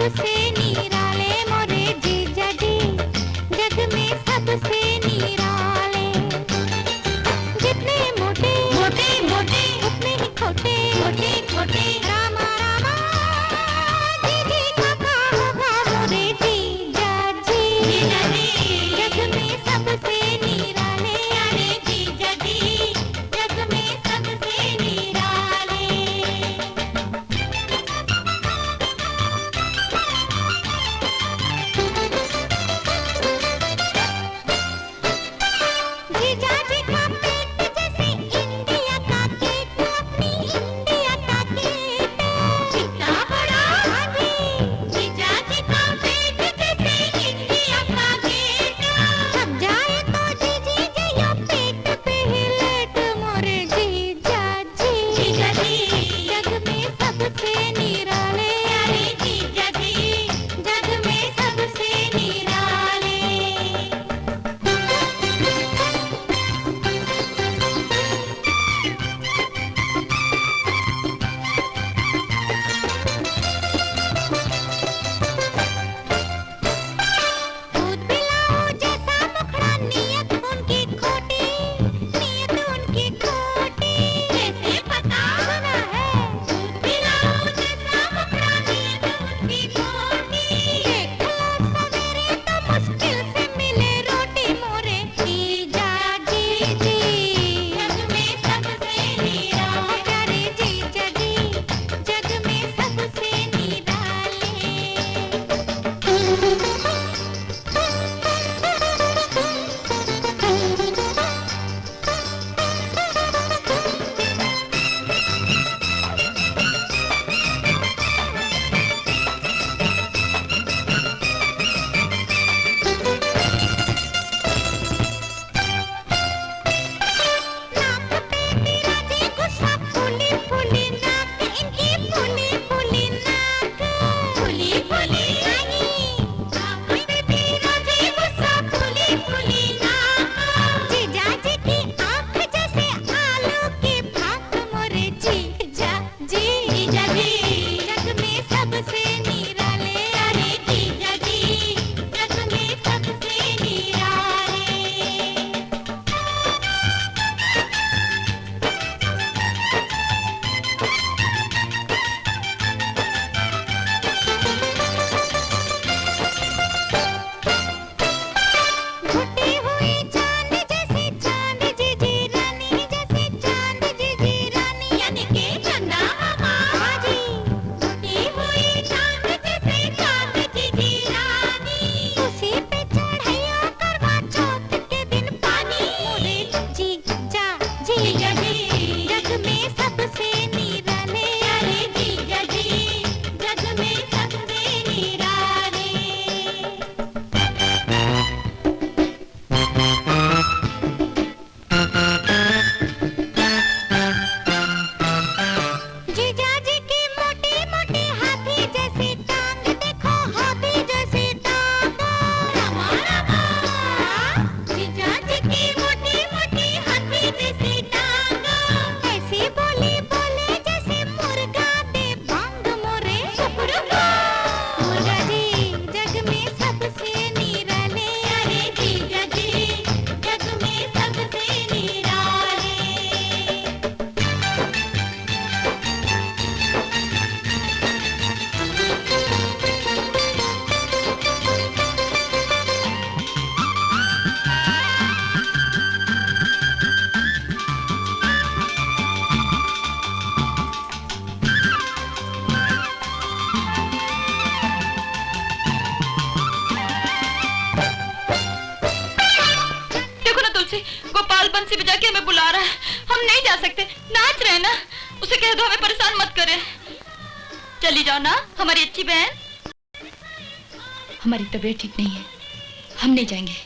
सबसे निराले मोरे जीजा जी, जग में सबसे निराले। जितने मोटे मोटे मोटे उतने ही खोटे खोटे खोटे। रामा रामा दीदी काका होगा मोरे जीजा जी, जग में सबसे निराले। अरे जीजा जी, जग में सबसे निराले। बंसी बजा के हमें बुला रहा है, हम नहीं जा सकते। नाच रहे हैं ना, उसे कह दो हमें परेशान मत करे। चली जाओ ना हमारी अच्छी बहन। हमारी तबीयत ठीक नहीं है, हम नहीं जाएंगे।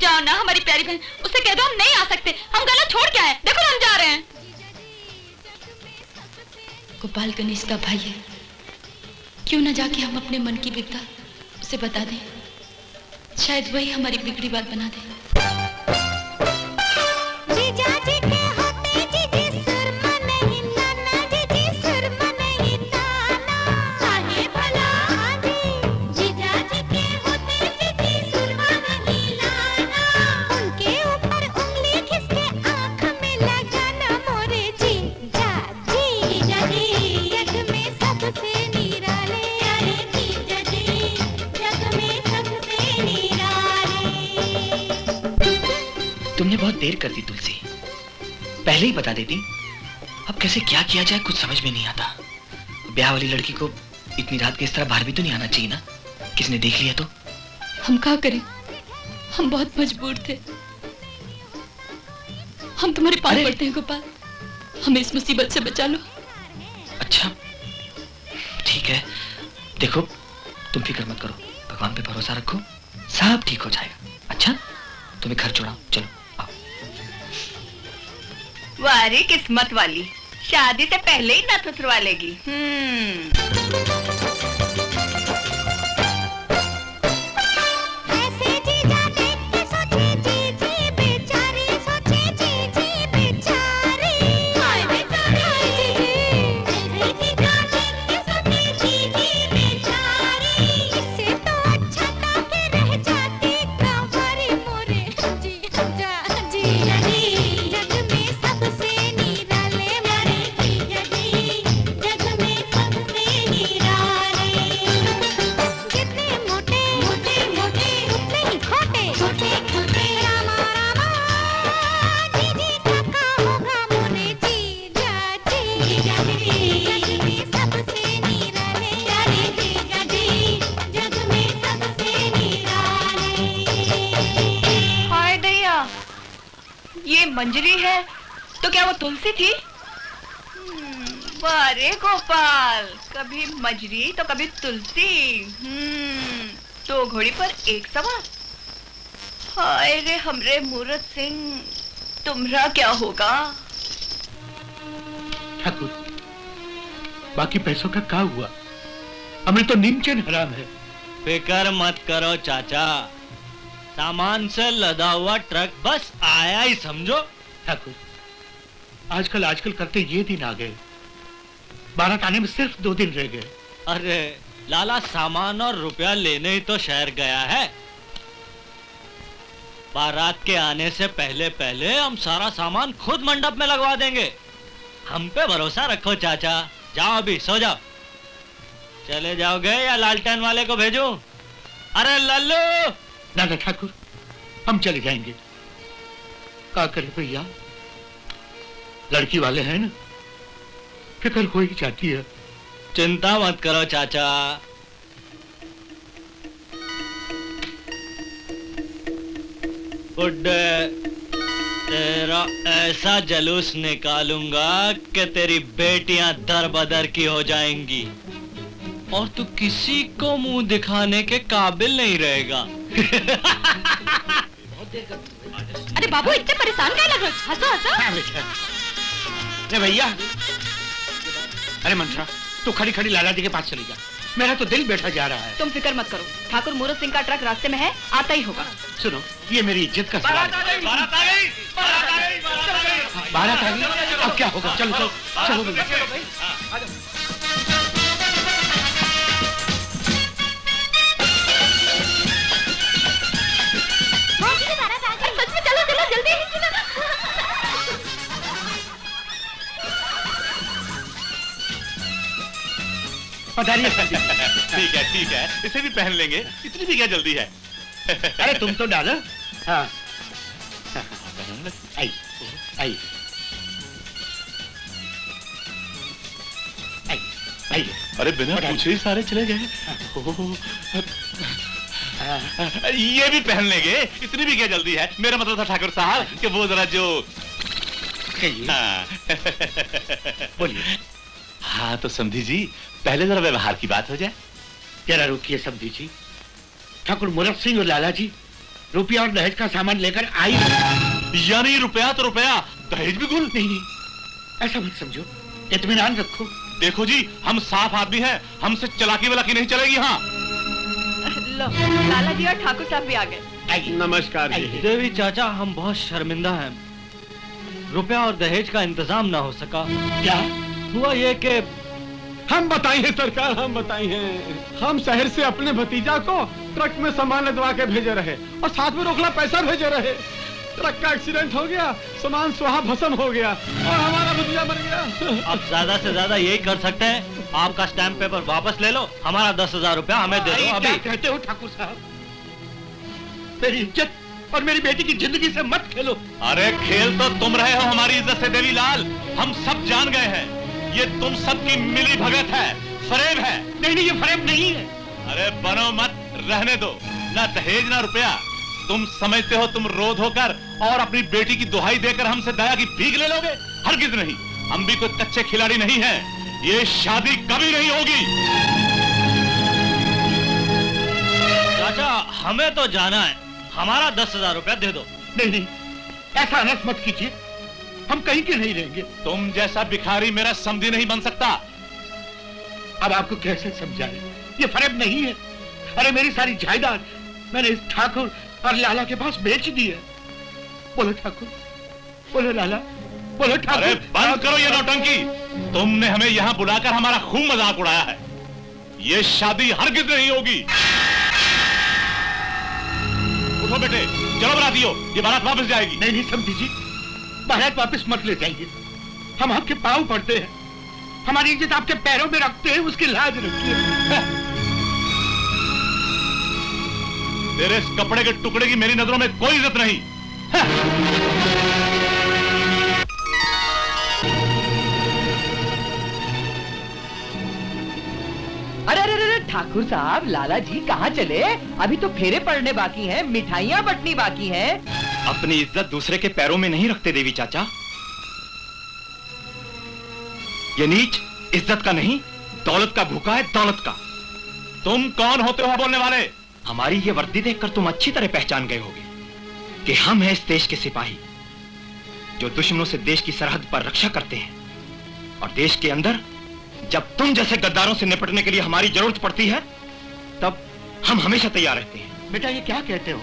जाओ ना हमारी प्यारी बहन, उसे कह दो हम नहीं आ सकते, हम गला छोड़ के आए। देखो हम जा रहे हैं। गोपाल गणेश का भाई है, क्यों ना जाके हम अपने मन की विपदा उसे बता दें, शायद वही हमारी बिगड़ी बात बना दे। जीजा जी के होते जीजी सुरमा नहीं नाना, जीजी सुरमा नहीं नाना। काहे भला जी, जीजा जी के होते जीजी सुरमा नहीं नाना। उनके ऊपर उंगली खिसके आँख में लगाना मोरे जीजा जी। जीजा जी जग में सबसे निराले, अरे जीजा जी जग में सबसे निराले। तुमने बहुत देर कर दी तुलसी, पहले ही बता देती। अब कैसे क्या किया जाए कुछ समझ में नहीं आता। ब्याह वाली लड़की को इतनी रात के इस तरह बाहर भी तो नहीं आना चाहिए ना, किसने देख लिया तो। हम क्या करें, हम बहुत मजबूर थे। हम तुम्हारे पास पड़ते हैं गोपाल, हमें इस मुसीबत से बचा लो। अच्छा ठीक है, देखो तुम फिक्र मत करो, भगवान पे भरोसा रखो, सब ठीक हो जाएगा। अच्छा तुम्हें घर छोड़ाओ, चलो। वारी किस्मत वाली, शादी से पहले ही नथ उतरवा लेगी। ऐसे जीजा देख के सोचे जीजी बेचारी, सोचे जीजी बेचारी। हाय बेचारी ऐसे जीजा देख के सोचे जीजी बेचारी। इससे तो अच्छा था कि रह जाती कंवारी मोरे जीजा जी। जग में सबसे निराले मोरे जीजा जी, जग में सबसे निराले। कितने मोटे मोटे मोटे, उतने ही खोटे खोटे खोटे। रामा रामा जीजी काका होगा मोरे जीजा जी। जग में सबसे निराले, अरे जीजा जी जग में सबसे निराले। हाय दैया, ये मंजरी है तो क्या वो तुलसी थी? वारे गोपाल, कभी मंजरी तो कभी तुलसी। दो घोड़ी पर एक सवार। हाय रे हमरे मूरत सिंह, तुम्हारा क्या होगा? ठाकुर, बाकी पैसों का क्या हुआ? हमें तो नीमचैन हराम है। फिकर मत करो चाचा, सामान से लदा हुआ ट्रक बस आया ही समझो। ठाकुर, आजकल करते ये दिन आ गए, बारात आने में सिर्फ 2 दिन रह गए। अरे लाला सामान और रुपया लेने ही तो शहर गया है। बारात के आने से पहले पहले हम सारा सामान खुद मंडप में लगवा देंगे। हम पे भरोसा रखो चाचा। जाओ अभी सो जाओ। चले जाओगे या लालटेन वाले को भेजूं? अरे लल्लू। ना ठाकुर, हम चले जाएंगे। क्या करें भैया, लड़की वाले हैं ना, फिक्र हो ही जाती है। चिंता मत करो चाचा। बुड्ढे, तेरा ऐसा जलूस निकालूंगा कि तेरी बेटियां दर बदर की हो जाएंगी और तू किसी को मुंह दिखाने के काबिल नहीं रहेगा। अरे बाबू इतने परेशान क्या लग रहे हो? हंसो हंसो। अरे भैया, अरे मंत्रा, तू खड़ी खड़ी लाला जी के पास चली जा, मेरा तो दिल बैठा जा रहा है। तुम फिक्र मत करो, ठाकुर मूरत सिंह का ट्रक रास्ते में है, आता ही होगा। सुनो, ये मेरी इज्जत का सवाल है। बारात आ गई, बारात आ गई, बारात आ गई। बारात आ गई, अब क्या होगा? चलो चलो चलो भैया। सच में चलो चलो जल्दी। ठीक है, इसे भी पहन लेंगे, इतनी भी क्या जल्दी है। अरे तुम तो डालो। हाँ आई आई आई। अरे बिना पूछे ही सारे चले गए। ये भी पहन लेंगे, इतनी भी क्या जल्दी है। मेरा मतलब था ठाकुर साहब कि वो जरा जो बोलिए। हाँ तो समधी जी, पहले जरा व्यवहार की बात हो जाए। जरा रुकिए समधी जी। ठाकुर मुरत सिंह और लाला जी रुपया और दहेज का सामान लेकर आई। यानी रुपया तो रुपया, दहेज भी गुल? नहीं नहीं, ऐसा मत समझो, इत्मीनान रखो। देखो जी, हम साफ आदमी हैं, हमसे चलाकी वलाकी नहीं चलेगी। हाँ लो, लाला जी और ठाकुर साहब भी आ गए। नमस्कार जी। देवी चाचा, हम बहुत शर्मिंदा हैं। रुपया और दहेज का इंतजाम ना हो सका। क्या हुआ ये कि हम बताई हैं सरकार, हम बताई हैं। हम शहर से अपने भतीजा को ट्रक में सामान लदवा के भेजे रहे और साथ में रोकला पैसा भेजे रहे। ट्रक का एक्सीडेंट हो गया, सामान सुहा भस्म हो गया और हमारा भतीजा मर गया। अब ज्यादा से ज्यादा यही कर सकते हैं, आपका स्टैम्प पेपर वापस ले लो, हमारा 10,000 रुपया हमें दे दो अभी। क्या कहते हो ठाकुर साहब? मेरी इज्जत और मेरी बेटी की जिंदगी से मत खेलो। अरे खेल तो तुम रहे हो हमारी इज्जत से देवीलाल, हम सब जान गए हैं। ये तुम सबकी मिली भगत है, फरेब है। नहीं नहीं, ये फरेब नहीं है। अरे बनो मत, रहने दो। ना दहेज ना रुपया। तुम समझते हो तुम रोध होकर और अपनी बेटी की दुहाई देकर हमसे दया की भीख ले लोगे? हरगिज नहीं, हम भी कोई कच्चे खिलाड़ी नहीं हैं। ये शादी कभी नहीं होगी। चाचा, हमें तो जाना है, हमारा 10,000 रुपया दे दो। नहीं नहीं, ऐसा अनर्थ मत कीजिए, हम कहीं के नहीं रहेंगे। तुम जैसा भिखारी मेरा समधी नहीं बन सकता। अब आपको कैसे समझाएं? ये फरेब नहीं है। अरे मेरी सारी जायदाद मैंने इस ठाकुर और लाला के पास बेच दी है। बोलो ठाकुर, बोलो लाला, बोलो ठाकुर। अरे बंद करो ये नौटंकी। तुमने हमें यहाँ बुलाकर हमारा खूब मजाक उड़ाया है। ये शादी हरगिज नहीं होगी। उठो बेटे, चलो बरातियों, ये बारात वापस जाएगी। नहीं नहीं समझी जी, बारात वापस मत ले जाइए। हम आपके पांव पड़ते हैं, हमारी इज्जत आपके पैरों में रखते हैं, उसकी लाज रखिए। तेरे इस कपड़े के टुकड़े की मेरी नजरों में कोई इज्जत नहीं। अरे अरे अरे ठाकुर साहब, लाला जी कहाँ चले? अभी तो फेरे पड़ने बाकी हैं, मिठाइयाँ बंटनी बाकी हैं। अपनी इज्जत दूसरे के पैरों में नहीं रखते देवी चाचा। ये नीच इज्जत का नहीं, दौलत का भूखा है, दौलत का। तुम कौन होते हो बोलने वाले? हमारी ये वर्दी देखकर तुम अच्छी तरह पहचान गए होगे कि हम हैं इस देश के सिपाही, जो दुश्मनों से देश की सरहद पर रक्षा करते हैं। और देश के अंदर जब तुम जैसे गद्दारों से निपटने के लिए हमारी जरूरत पड़ती है, तब हम हमेशा तैयार रहते हैं। बेटा ये क्या कहते हो?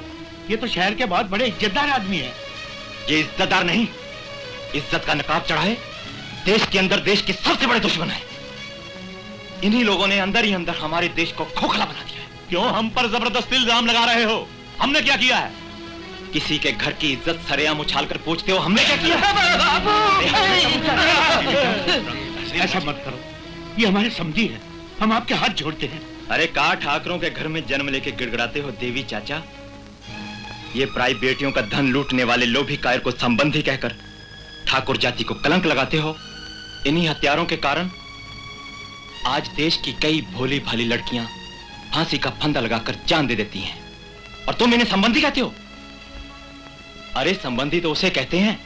ये तो शहर के बहुत बड़े इज्जतदार आदमी है। ये इज्जतदार नहीं, इज्जत का नकाब चढ़ाए देश के अंदर देश के सबसे बड़े दुश्मन है। इन्हीं लोगों ने अंदर ही अंदर हमारे देश को खोखला बना दिया है। क्यों हम पर जबरदस्ती इल्जाम लगा रहे हो? हमने क्या किया है? किसी के घर की इज्जत सरेआम उछालकर पूछते हो हमने क्या किया? ऐसा मत करो, ये हमारे समझी है, हम आपके हाथ जोड़ते हैं। अरे का ठाकरों के घर में जन्म लेके गिड़गिड़ाते हो देवी चाचा? ये पराई बेटियों का धन लूटने वाले लोभी कायर को संबंधी कहकर ठाकुर जाति को कलंक लगाते हो। इन्हीं हत्यारों के कारण आज देश की कई भोली भाली लड़कियां फांसी का फंदा लगाकर जान दे देती हैं, और तुम इन्हें संबंधी कहते हो? अरे संबंधी तो उसे कहते हैं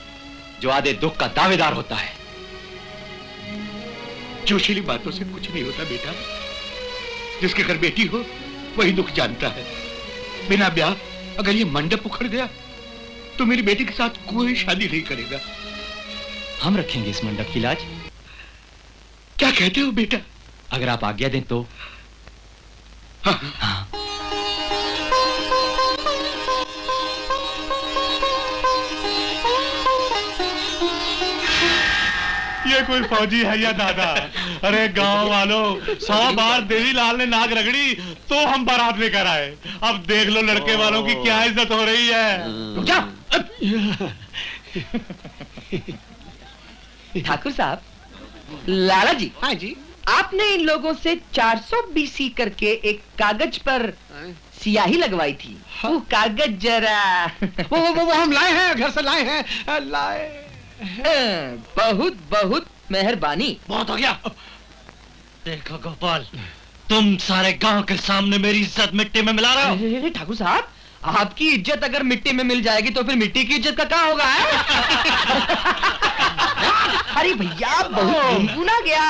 जो आधे दुख का दावेदार होता है। जोशीली बातों से कुछ नहीं होता बेटा। जिसके घर बेटी हो वही दुख जानता है। बिना ब्याह अगर ये मंडप उखड़ गया तो मेरी बेटी के साथ कोई शादी नहीं करेगा। हम रखेंगे इस मंडप की लाज। क्या कहते हो बेटा? अगर आप आज्ञा दें तो। हाँ। हाँ। ये कोई फौजी है या दादा? अरे गांव वालों, 100 बार देवीलाल ने नाक रगड़ी तो हम बारात लेकर आए। अब देख लो लड़के वालों की क्या इज्जत हो रही है। रुक जा। ठाकुर साहब, लाला जी। हाँ जी। आपने इन लोगों से 400 BC करके एक कागज पर सियाही लगवाई थी। वो कागज जरा वो हम लाए हैं, घर से लाए हैं, लाए। बहुत बहुत मेहरबानी। बहुत हो गया। देखो गोपाल, तुम सारे गांव के सामने मेरी इज्जत मिट्टी में मिला रहे हो। ठाकुर साहब, आपकी इज्जत अगर मिट्टी में मिल जाएगी तो फिर मिट्टी की इज्जत का क्या होगा? अरे भैया बहुत गुना गया।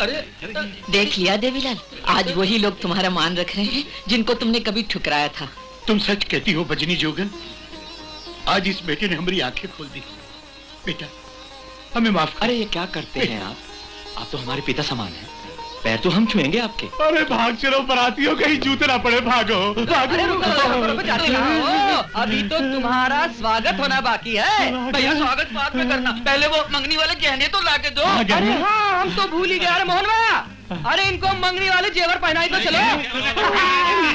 अरे देख लिया देवीलाल, आज वही लोग तुम्हारा मान रख रहे हैं जिनको तुमने कभी ठुकराया था। तुम सच कहती हो बजनी जोगन, आज इस बेटे ने हमारी आंखें खोल दी। बेटा हमें माफ कर। अरे ये क्या करते हैं आप तो हमारे पिता समान हैं। पैर तो हम छुएंगे आपके। अरे भाग चलो बरातियों, कहीं जूते ना पड़े, भागो भागो। अरे रुको, जाते रहो, अभी तो तुम्हारा स्वागत होना बाकी है। भैया स्वागत बाद में करना, पहले वो मंगनी वाले गहने तो लाके दो। अरे हाँ, हम तो भूल ही गए। अरे मोहन भैया, अरे इनको मंगनी वाले जेवर पहनाई तो चलो।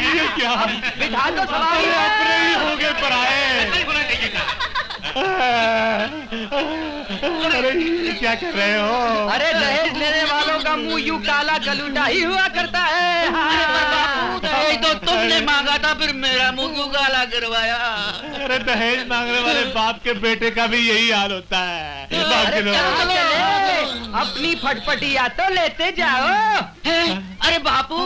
ये क्या बिठाल तो सवाल अपने ही हो गए पराए। अरे ये क्या कर रहे हो? अरे दहेज लेने वालों का मुंह यूं काला कलूटा ही हुआ करता है। दहेज तो तुमने मांगा था, फिर मेरा मुंह क्यों काला करवाया? अरे दहेज मांगने वाले बाप के बेटे का भी यही हाल होता है। अरे अपनी फटफटिया तो लेते जाओ। अरे बापू,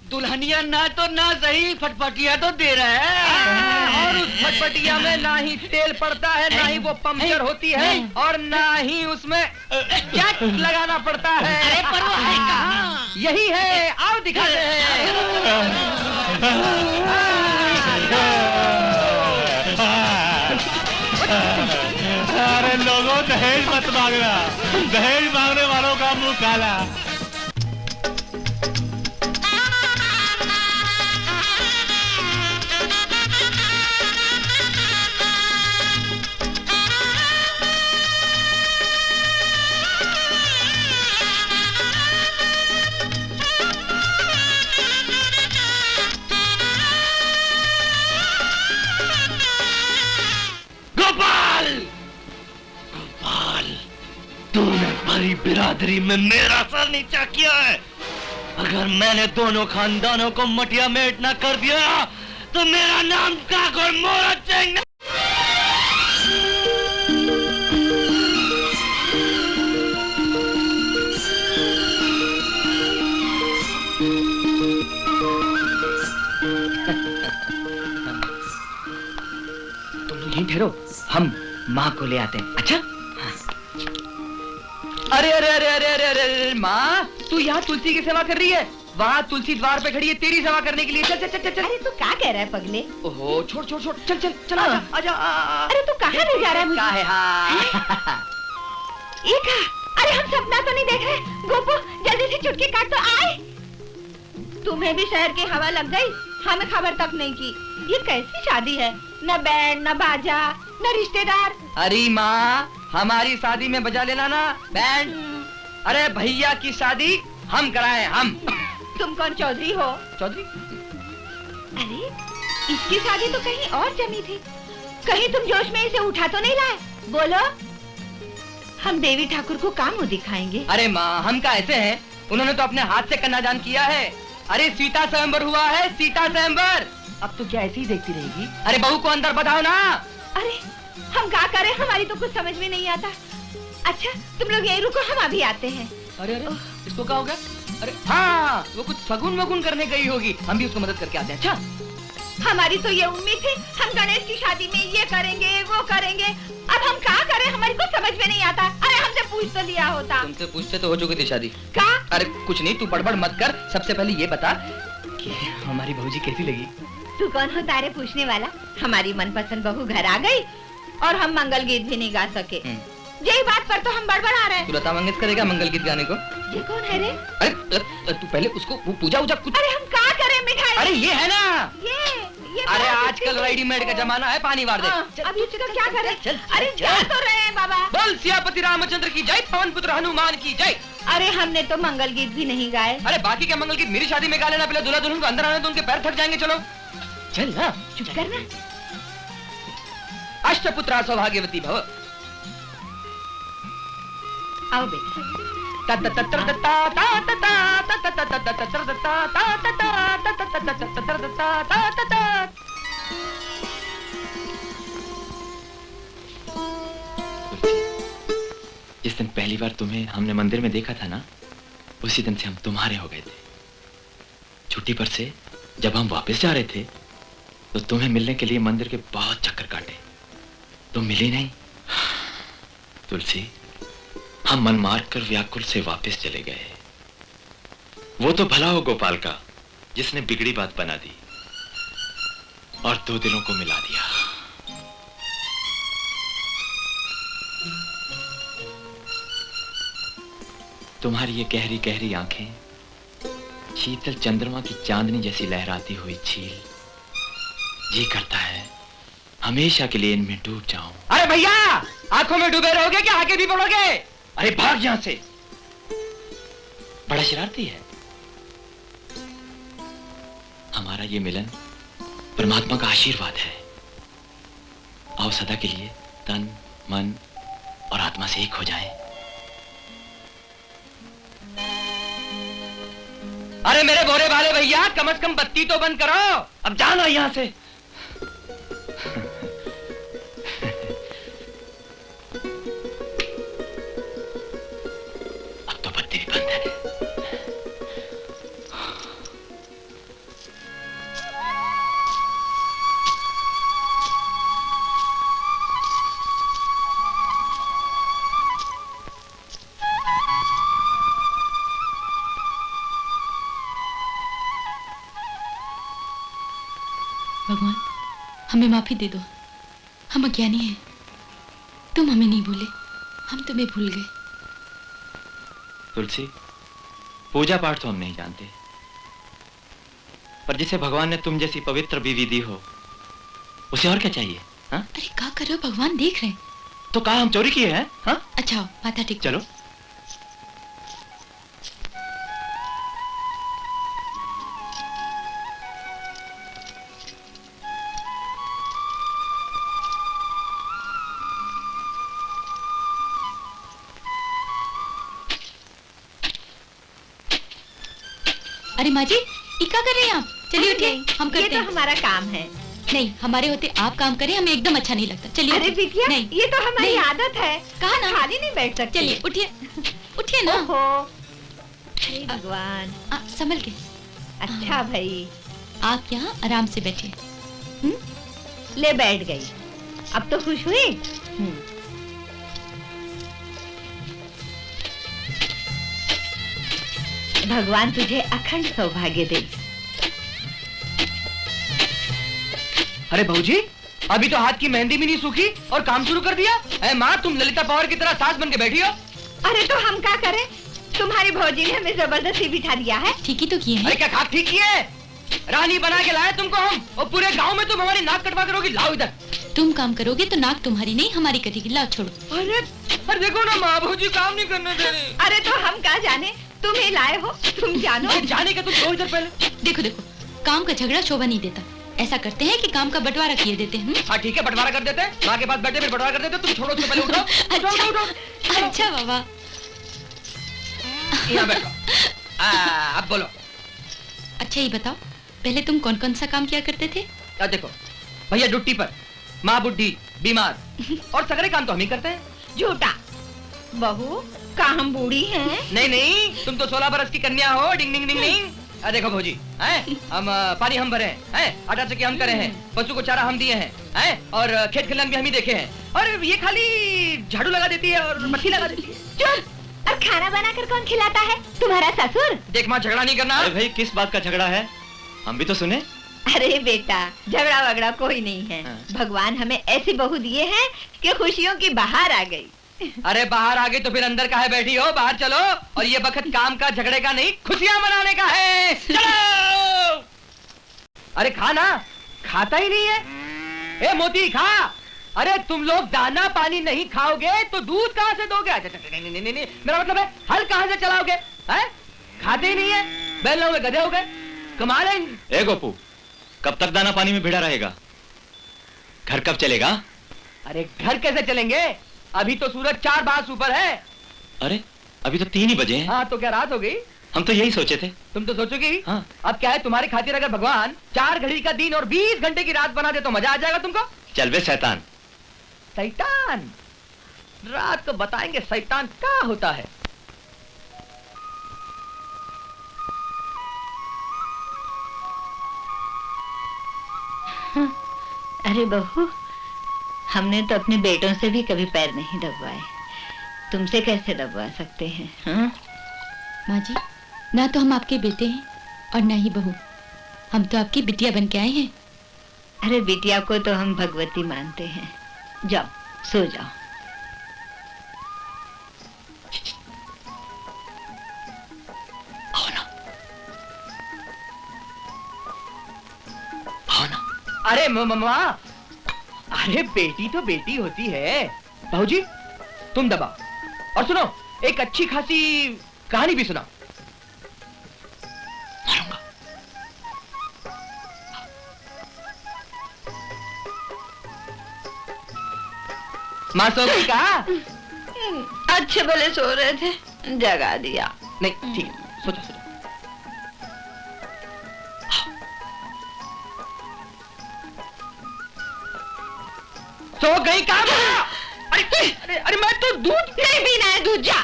दुल्हनिया ना तो ना सही, फटफटिया तो दे रहा है। और उस फटफटिया में ना ही तेल पड़ता है, ना ही वो पंक्चर होती है, और ना ही उसमें जैक लगाना पड़ता है। अरे पर वो है कहाँ? यही है, आओ दिखाते हैं। अरे लोगों, दहेज मत मांगना, दहेज मांगने वालों का मुंह काला। तूने बड़ी बिरादरी में मेरा सर नीचा किया है। अगर मैंने दोनों खानदानों को मटिया मेट न कर दिया तो मेरा नाम काक और मोरा चेंग। तुम लोग यहीं ठहरो, हम माँ को ले आते हैं। अच्छा? अरे अरे अरे अरे अरे अरे अरे माँ, तू यहाँ तुलसी की सेवा कर रही है? वहाँ तुलसी द्वार पे खड़ी है तेरी सेवा करने के लिए। चल चल चल चल। अरे तू क्या कह रहा है पगले? ओहो, छोड़ छोड़ छोड़, चल चल चल, आजा आजा। अरे तू कहाँ ले जा रहा है मुझे? क्या है? हाँ ये क्या? अरे हम सपना तो नहीं देख रहे? गोपू जल्दी से चुटकी काट तो आए। तुम्हें भी शहर की हवा लग गई, हमें खबर तक नहीं की। ये कैसी शादी है? न बैंड, न बाजा, न रिश्तेदार। अरे माँ, हमारी शादी में बजा लेना ना बैंड। अरे भैया की शादी हम कराए, हम। तुम कौन चौधरी हो? चौधरी? अरे इसकी शादी तो कहीं और जमी थी। कहीं तुम जोश में इसे उठा तो नहीं लाए? बोलो, हम देवी ठाकुर को काम दिखाएंगे। अरे माँ, हम का ऐसे हैं, उन्होंने तो अपने हाथ से कन्यादान किया है। अरे सीता स्वयंवर हुआ है, सीता स्वयंवर। अब तो क्या ऐसे ही देखती रहेगी? अरे बहू को अंदर बताओ ना। अरे हम क्या करें, हमारी तो कुछ समझ में नहीं आता। अच्छा तुम लोग यहीं रुको, हम अभी आते हैं। अरे अरे इसको क्या हो गया? अरे हाँ, वो कुछ सगुन वगुन करने गई होगी, हम भी उसको मदद करके आते हैं। अच्छा, हमारी तो ये उम्मीद थी हम गणेश की शादी में ये करेंगे वो करेंगे। अब हम क्या करें, हमारी को समझ में नहीं आता। अरे हमसे पूछ तो लिया होता। तुमसे पूछते तो हो चुकी थी शादी। क्या? अरे कुछ नहीं, तू बड़बड़ मत कर। सबसे पहले ये बता कि हमारी भौजी कैसी लगी? तू कौन हो तारे पूछने वाला? हमारी मनपसंद बहू घर आ गई और हम मंगल गीत भी नहीं गा सके। यही बात पर तो हम बड़बड़ा रहे। तू लता मंगेशकर करेगा मंगल गीत गाने को? ये कौन है रे? अरे तू पहले उसको वो पूजा उजा कुछ। अरे हम क्या करें मिठाई? अरे ये है ना, ये अरे आजकल रेडीमेड का जमाना है, पानी मार दे। अभी इसका क्या करें? अरे जा तो रहे हैं बाबा। बोल सियापति रामचंद्र की जय, पवन पुत्र हनुमान की जय। अरे हमने तो मंगल गीत भी नहीं गाए। अरे बाकी के मंगल गीत मेरी शादी में गा लेना। पहले दूल्हा दुल्हन को अंदर आने तो उनके पैर थक जाएंगे। चलो चल ना, चुप करना। अष्टपुत्रा सौभाग्यवती भव। आओ बेटा। जिस दिन पहली बार तुम्हें हमने मंदिर में देखा था ना, उसी दिन से हम तुम्हारे हो गए थे। छुट्टी पर से जब हम वापस जा रहे थे तो तुम्हें मिलने के लिए मंदिर के बहुत चक्कर काटे, तुम मिली नहीं। तुलसी, हम मन मार कर व्याकुल से वापस चले गए। वो तो भला हो गोपाल का जिसने बिगड़ी बात बना दी और दो दिलों को मिला दिया। तुम्हारी ये गहरी गहरी आंखें शीतल चंद्रमा की चांदनी जैसी लहराती हुई झील, जी करता है हमेशा के लिए इनमें डूब जाऊं। अरे भैया, आंखों में डूबे रहोगे क्या आगे भी बढ़ोगे? अरे भाग यहां से, बड़ा शरारती है। हमारा ये मिलन परमात्मा का आशीर्वाद है। आओ सदा के लिए तन मन और आत्मा से एक हो जाएं। अरे मेरे भोरे वाले भैया, कम से कम बत्ती तो बंद करो। अब जाना यहां से। अब तो बत्ती भी बंद है। भगवान, हमें माफी दे दो। हम अज्ञानी हैं। तुम हमें नहीं भूले, हम तुम्हें भूल गए। तुलसी, पूजा पाठ तो हम नहीं जानते, पर जिसे भगवान ने तुम जैसी पवित्र बीवी दी हो, उसे और क्या चाहिए? हाँ? अरे क्या कर रहे हो? भगवान देख रहे हैं। तो कहा हम चोरी किए हैं? हाँ? अच्छा, माथा टेक। चलो। अरे माँ जी, ये क्या कर रहे हैं आप? चलिए उठिए, हम करते हैं। ये तो हमारा काम है। नहीं, हमारे होते आप काम करें हमें एकदम अच्छा नहीं लगता। चलिए। अरे बिटिया, नहीं, ये तो हमारी नहीं। आदत है। कहा ना, खाली नहीं बैठ सकते। चलिए उठिए, उठिए ना। हे भगवान, संभल के। अच्छा भाई, आप यहाँ आराम से बैठिए। ले बैठ गई। अब तो खुश हुई? भगवान तुझे अखंड सौभाग्य दे। अरे भौजी, अभी तो हाथ की मेहंदी भी नहीं सूखी और काम शुरू कर दिया। ऐ माँ, तुम ललिता पवार की तरह सास बन के बैठी हो। अरे तो हम क्या करें? तुम्हारी भौजी ने हमें जबरदस्ती बिठा दिया है। ठीक ही तो किए हैं। अरे क्या खाक ठीक किए? रानी बना के लाए तुमको हम, और पूरे गांव में तुम हमारी नाक कटवा करोगी। लाओ इधर। तुम काम करोगे तो नाक तुम्हारी नहीं हमारी कटेगी। लाओ छोड़ो। अरे देखो ना माँ, भौजी काम नहीं करने दे रही। अरे तो हम क्या जाने, तुम ही लाए हो, तुम जानो। जाने का तुम दो इधर पहले। देखो देखो, काम का झगड़ा शोभा नहीं देता। ऐसा करते हैं कि काम का बंटवारा किए देते हैं। हाँ ठीक है, बंटवारा कर देते हैं। माँ के पास बैठे फिर बंटवारा कर देते। तुम छोड़ो, उसको पहले उठाओ। उठाओ, उठाओ, उठाओ। अच्छा बाबा, यहाँ बैठो। अब बोलो। अच्छा ये बताओ, पहले तुम कौन कौन सा काम किया करते थे? देखो भैया, ड्यूटी पर, माँ बुढ़ी बीमार, और सगरे काम तो हम ही करते हैं। झूठा। बहू, का हम बूढ़ी हैं? नहीं नहीं, तुम तो 16 बरस की कन्या हो। डिंग डिंग डिंग डिंग। देखो भौजी, हम पानी हम भरे हैं, आटा चक्की हम करे हैं, पशु को चारा हम दिए हैं, और खेत खलिहान भी हम ही देखे हैं। और ये खाली झाड़ू लगा देती है और मट्टी लगा देती है। चुप! और खाना बनाकर कौन खिलाता है? तुम्हारा ससुर। देख माँ, झगड़ा नहीं करना। अरे भाई, किस बात का झगड़ा है? हम भी तो सुने। अरे बेटा, झगड़ा वगड़ा कोई नहीं है। भगवान हमें ऐसी बहू दिए हैं कि खुशियों की बहार आ गई। अरे बाहर आ गई तो फिर अंदर काहे बैठी हो? बाहर चलो। और ये बखत काम का झगड़े का नहीं, खुशियां मनाने का है। चलो। अरे खा ना, खाता ही नहीं है। ए मोती, खा। अरे तुम लोग दाना पानी नहीं खाओगे तो दूध कहाँ से दोगे? नहीं, मेरा मतलब है हल कहाँ से चलाओगे? खाते ही नहीं है, बैल हो गए, गधे हो गए, कमाल है। ए गोपू, कब तक दाना पानी में भिड़ा रहेगा? घर कब चलेगा? अरे घर कैसे चलेंगे? अभी तो सूरज 4 बास ऊपर है। अरे अभी तो 3 ही बजे हैं। हाँ तो क्या रात हो गई? हम तो यही सोचे थे। तुम तो सोचोगी। हाँ। अब क्या है, तुम्हारी खातिर अगर भगवान 4 घड़ी का दिन और 20 घंटे की रात बना दे तो मजा आ जाएगा तुमको। चल बे शैतान। शैतान? रात को बताएंगे शैतान क्या होता है। अरे बहू, हमने तो अपने बेटों से भी कभी पैर नहीं दबवाए, तुमसे कैसे दबवा सकते हैं? हाँ? माँ जी, ना तो हम आपके बेटे हैं और ना ही बहू, हम तो आपकी बिटिया बन के आए हैं। अरे बिटिया को तो हम भगवती मानते हैं। जाओ सो जाओ। अरे माँ, अरे बेटी तो बेटी होती है। भाऊजी तुम दबाओ और सुनो, एक अच्छी खासी कहानी भी सुनाओ। माँ सो गई का? अच्छे भले सो रहे थे, जगा दिया। नहीं ठीक है, सोचो सोचो। सो गई का? अरे मैं तो दूध नहीं पीना है, दूध जा।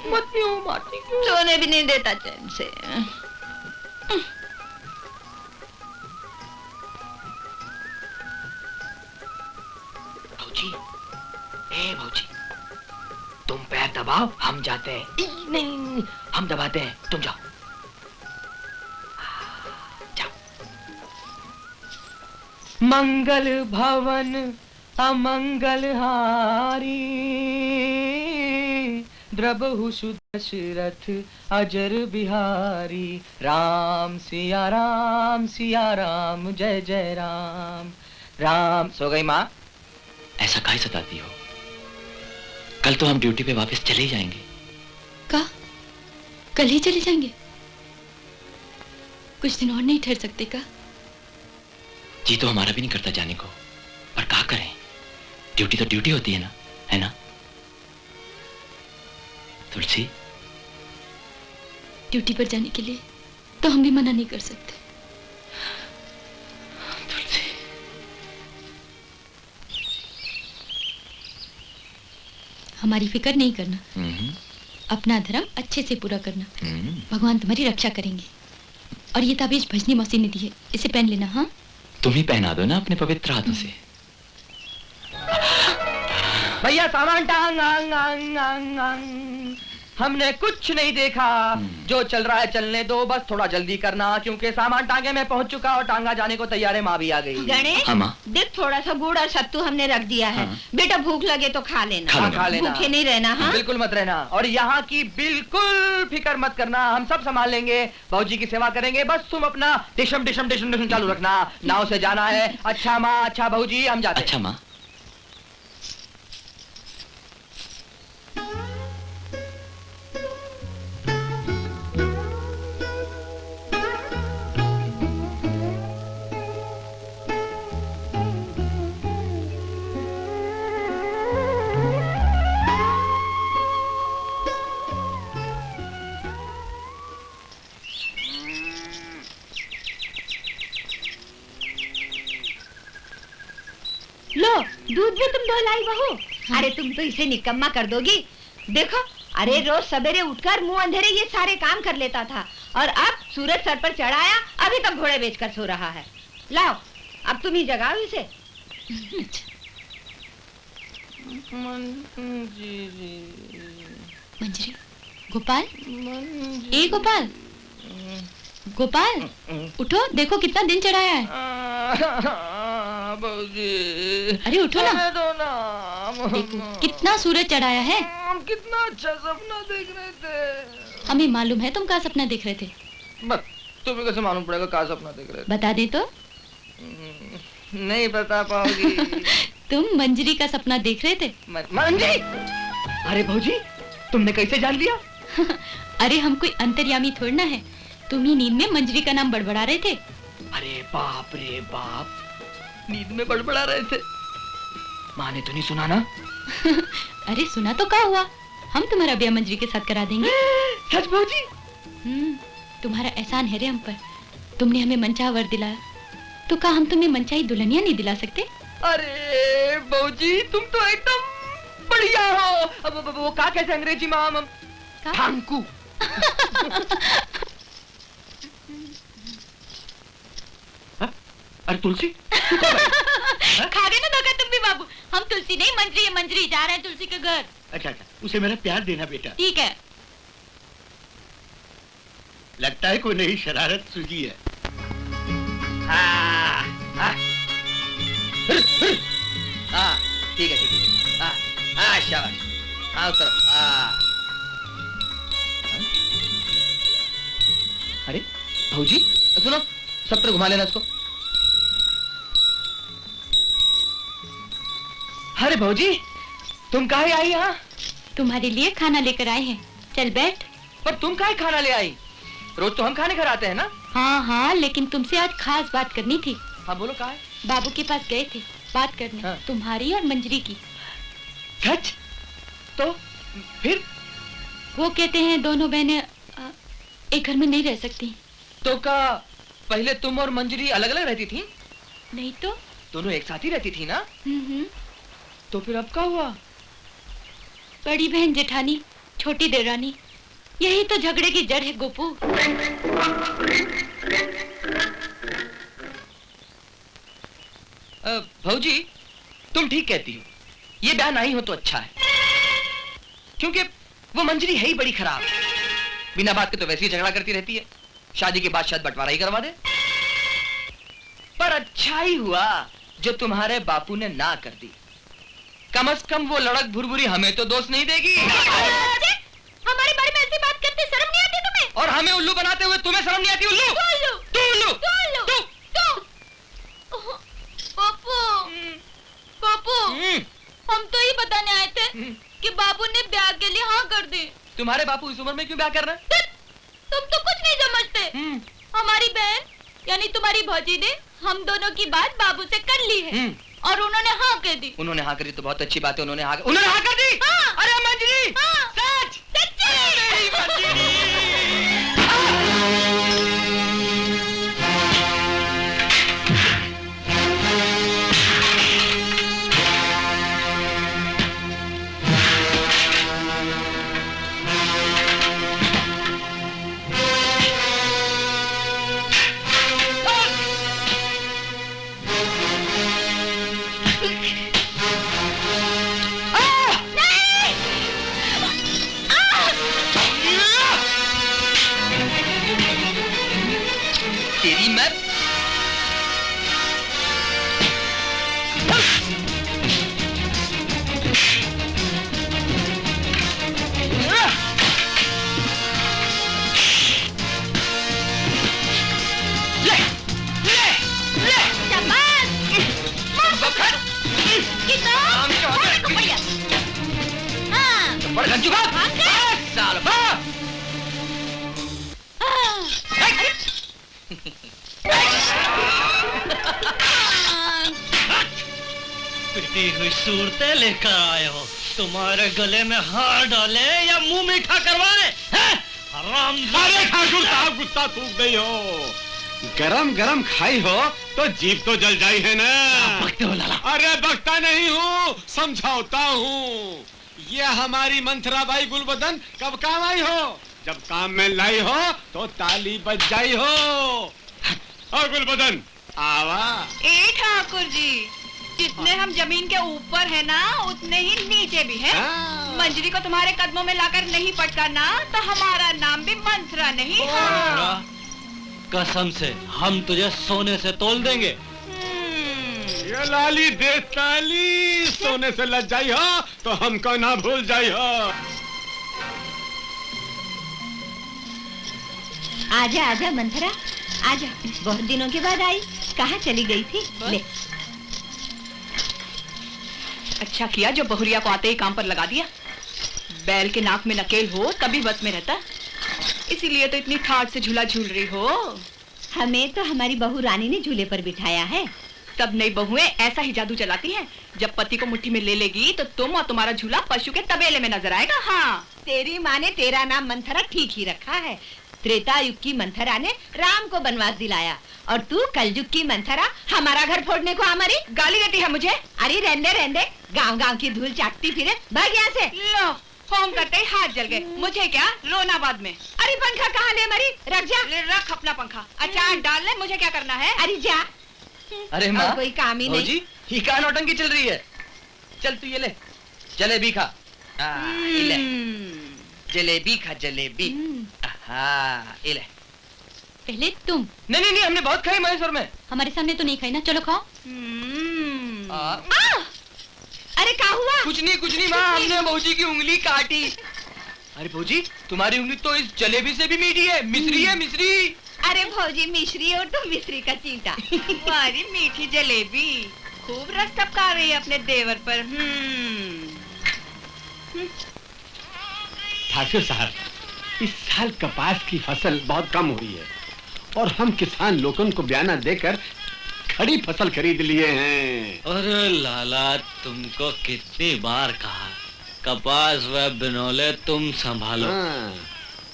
मत पियो माटी क्यों? सोने भी नहीं देता चैन से। भाऊजी, ए भाऊजी, तुम पैर दबाओ, हम जाते हैं। नहीं, हम दबाते हैं, तुम जाओ। मंगल भवन अमंगल हारी, द्रबहु सुदशरथ अजर बिहारी। राम सिया राम जय जय राम। राम। सो गई माँ? ऐसा काहे सताती हो? कल तो हम ड्यूटी पे वापस चले ही जाएंगे। का? कल ही चले जाएंगे? कुछ दिन और नहीं ठहर सकते का? जी तो हमारा भी नहीं करता जाने को, पर क्या करें, ड्यूटी तो ड्यूटी होती है ना, है ना? तुलसी, ड्यूटी पर जाने के लिए तो हम भी मना नहीं कर सकते। तुलसी, हमारी फिक्र नहीं करना, अपना धर्म अच्छे से पूरा करना, भगवान तुम्हारी रक्षा करेंगे। और ये ताबीज भजनी मौसी ने दी है, इसे पहन लेना। हाँ, तुम ही पहना दो ना अपने पवित्र हाथों से। भैया सामान टांग आंग आंग आंग आंग। हमने कुछ नहीं देखा, जो चल रहा है चलने दो, बस थोड़ा जल्दी करना, क्योंकि सामान टांगे में पहुंच चुका और टांगा जाने को तैयार है। माँ भी आ गई। गणेश, देख थोड़ा सा गुड़ और सत्तू हमने रख दिया है। बेटा भूख लगे तो खा लेना, खा लेना, भूखे नहीं रहना। हाँ? बिल्कुल मत रहना, और यहाँ की बिल्कुल फिक्र मत करना, हम सब संभाल लेंगे, बाबूजी की सेवा करेंगे। बस तुम अपना डिशम डिशम डिशम डिशम चालू रखना, नाव से जाना है। अच्छा माँ, अच्छा बाबूजी, हम जाते हैं। अच्छा माँ। लो, दूध भी तुम धो लाई बहू। हाँ। अरे तुम तो इसे निकम्मा कर दोगी। देखो, अरे रोज सवेरे उठकर मुंह अंधेरे ये सारे काम कर लेता था, और अब सूरज सर पर चढ़ाया, अभी तक घोड़े बेचकर सो रहा है। लाओ, अब तुम ही जगाओ इसे। मंजरी, गोपाल, ए गोपाल, गोपाल, उठो, देखो कितना दिन चढ़ाया है। अरे उठो ना, देखो कितना सूरज चढ़ाया है। हम कितना अच्छा सपना देख रहे थे। हमें मालूम है तुम क्या सपना देख रहे थे। बस तुम्हें कैसे मालूम पड़ेगा क्या सपना देख रहे थे? बता दे तो। नहीं बता पाओगी। तुम मंजरी का सपना देख रहे थे। मंजरी? अरे भौजी, तुमने कैसे जान लिया? अरे हम कोई अंतर्यामी थोड़ा ना है, तुम ही नींद में मंजरी का नाम बड़बड़ा रहे थे। अरे बाप रे बाप, नींद में बड़बड़ा रहे थे? माँ ने तो नहीं सुना ना? अरे सुना तो क्या हुआ, हम तुम्हारा ब्याह मंजरी के साथ करा देंगे। सच भौजी? तुम्हारा एहसान है रे हम पर, तुमने हमें मनचाहा वर दिलाया, तो क्या हम तुम्हें मनचाही दुल्हनिया नहीं दिला सकते? अरे भौजी, तुम तो एकदम बढ़िया हो। अब वो क्या कहते अंग्रेजी में? हम ठांकू। अरे तुलसी, खा गए ना धोखा तुम भी बाबू। हम तुलसी नहीं मंजरी जा रहे हैं तुलसी के घर। अच्छा अच्छा, उसे मेरा प्यार देना बेटा। ठीक है। लगता है कोई नई शरारत सूझी है। ठीक है ठीक है। शाबाश। उतरो। अरे भौजी सुनो, सब पर घुमा लेना इसको। अरे भौजी तुम काहे आई यहाँ? तुम्हारे लिए खाना लेकर आए हैं, चल बैठ। पर तुम काहे खाना ले आई? रोज तो हम खाने घर आते हैं ना। हाँ हाँ, लेकिन तुमसे आज खास बात करनी थी। हाँ बोलो काहे? बाबू के पास गए थे बात करने। हाँ। तुम्हारी और मंजरी की। सच? तो फिर? वो कहते हैं दोनों बहनें एक घर में नहीं रह सकती। तो का पहले तुम और मंजरी अलग अलग रहती थी? नहीं तो दोनों एक साथ ही रहती थी ना। तो फिर अब क्या हुआ? बड़ी बहन जेठानी, छोटी देरानी, यही तो झगड़े की जड़ है गोपू। भौजी तुम ठीक कहती हो, ये ब्याह नहीं हो तो अच्छा है, क्योंकि वो मंजरी है ही बड़ी खराब। बिना बात के तो वैसे ही झगड़ा करती रहती है। शादी के बाद शायद बंटवारा ही करवा दे। पर अच्छा ही हुआ जो तुम्हारे बापू ने ना कर दी। कम से कम वो लड़क भुरभुरी हमें तो दोष नहीं देगी। हमारे बारे में ऐसी बात करते शर्म नहीं आती तुम्हें? और हमें उल्लू बनाते हुए तुम्हें शर्म नहीं आती? उल्लू तू उल्लू बापू, हम तो ही बताने आए थे कि बाबू ने ब्याह के लिए हाँ कर दी। तुम्हारे बापू इस उम्र में क्यों ब्याह कर रहे हैं? तुम तो कुछ नहीं समझते। हमारी बहन यानी तुम्हारी भौजी ने हम दोनों की बात बाबू से कर ली है और उन्होंने हाँ कर दी। उन्होंने हाँ कर दी तो बहुत अच्छी बात है। उन्होंने हाँ कर दी। हाँ। अरे मंजरी हाँ। सच मेरी मंजरी। तेरी मैं पिटी हुई सूरतें लेकर आए हो। तुम्हारे गले में हार डाले या मुंह मीठा करवाए? हराम। अरे ठाकुर साहब गुस्सा थूक गई हो। गरम गरम खाई हो तो जीभ तो जल जाई है ना। बकते हो लाला? अरे बकता नहीं हूँ, समझाता हूँ। ये हमारी मंथराबाई गुलबदन कब काम आई हो? जब काम में लाई हो तो ताली बज जाई हो। और गुलबदन आवा। ए ठाकुर जी, जितने हम जमीन के ऊपर है ना उतने ही नीचे भी है। मंजरी को तुम्हारे कदमों में लाकर नहीं पटकाना तो हमारा नाम भी मंथरा नहीं। हाँ। कसम से हम तुझे सोने से तोल देंगे। ये लाली दे ताली, सोने से लग जाई हो तो हमको ना भूल जाई हो। आजा आजा मंथरा, आजा। बहुत दिनों के बाद आई, कहाँ चली गई थी? ले। अच्छा किया जो बहुरिया को आते ही काम पर लगा दिया। बैल के नाक में नकेल हो तभी बस में रहता, इसीलिए तो इतनी ठाठ से झूला झूल रही हो। हमें तो हमारी बहू रानी ने झूले पर बिठाया है। सब नई बहुएं ऐसा ही जादू चलाती हैं। जब पति को मुट्ठी में ले लेगी तो तुम और तुम्हारा झूला पशु के तबेले में नजर आएगा। हाँ, तेरी माँ ने तेरा नाम मंथरा ठीक ही रखा है। त्रेता युग की मंथरा ने राम को वनवास दिलाया और तू कलयुग की मंथरा हमारा घर फोड़ने को हमारी गाली देती है मुझे। अरे रहने रहने, गांव गांव की धूल चाटती फिरे, भाग यहाँ से। लो, होम करते ही हाथ जल गए। मुझे क्या रोना बाद में। अरे पंखा कहाँ ले मरी? रख जा। ले रख अपना पंखा। अचार डाल ले, मुझे क्या करना है? अरे जा। अरे माँ, और कोई काम ही नहीं। भौजी, ये क्या नौटंकी चल रही है? चल तू ये ले, जलेबी खा। ये ले, जलेबी खा, जलेबी। हाँ, ये ले। पहले तुम। नहीं, हमने बहुत खाई महेश्वर में। हमारे सामने तो नहीं खाई ना, चलो खाओ। अरे क्या हुआ? कुछ नहीं माँ, हमने भौजी की उंगली काटी। अरे भौजी, तुम्हारी उंगली तो इस जलेबी से भी मीठी है, मिश्री है, मिश्री। अरे भौजी मिश्री और तुम मिश्री का चींटा। हमारी मीठी जलेबी खूब रस टपका रही है अपने देवर पर। ठाकुर साहब, इस साल कपास की फसल बहुत कम हुई है और हम किसान लोगों को बयाना देकर खड़ी फसल खरीद लिए हैं। अरे लाला, तुमको कितनी बार कहा, कपास व बिनौले तुम संभालो।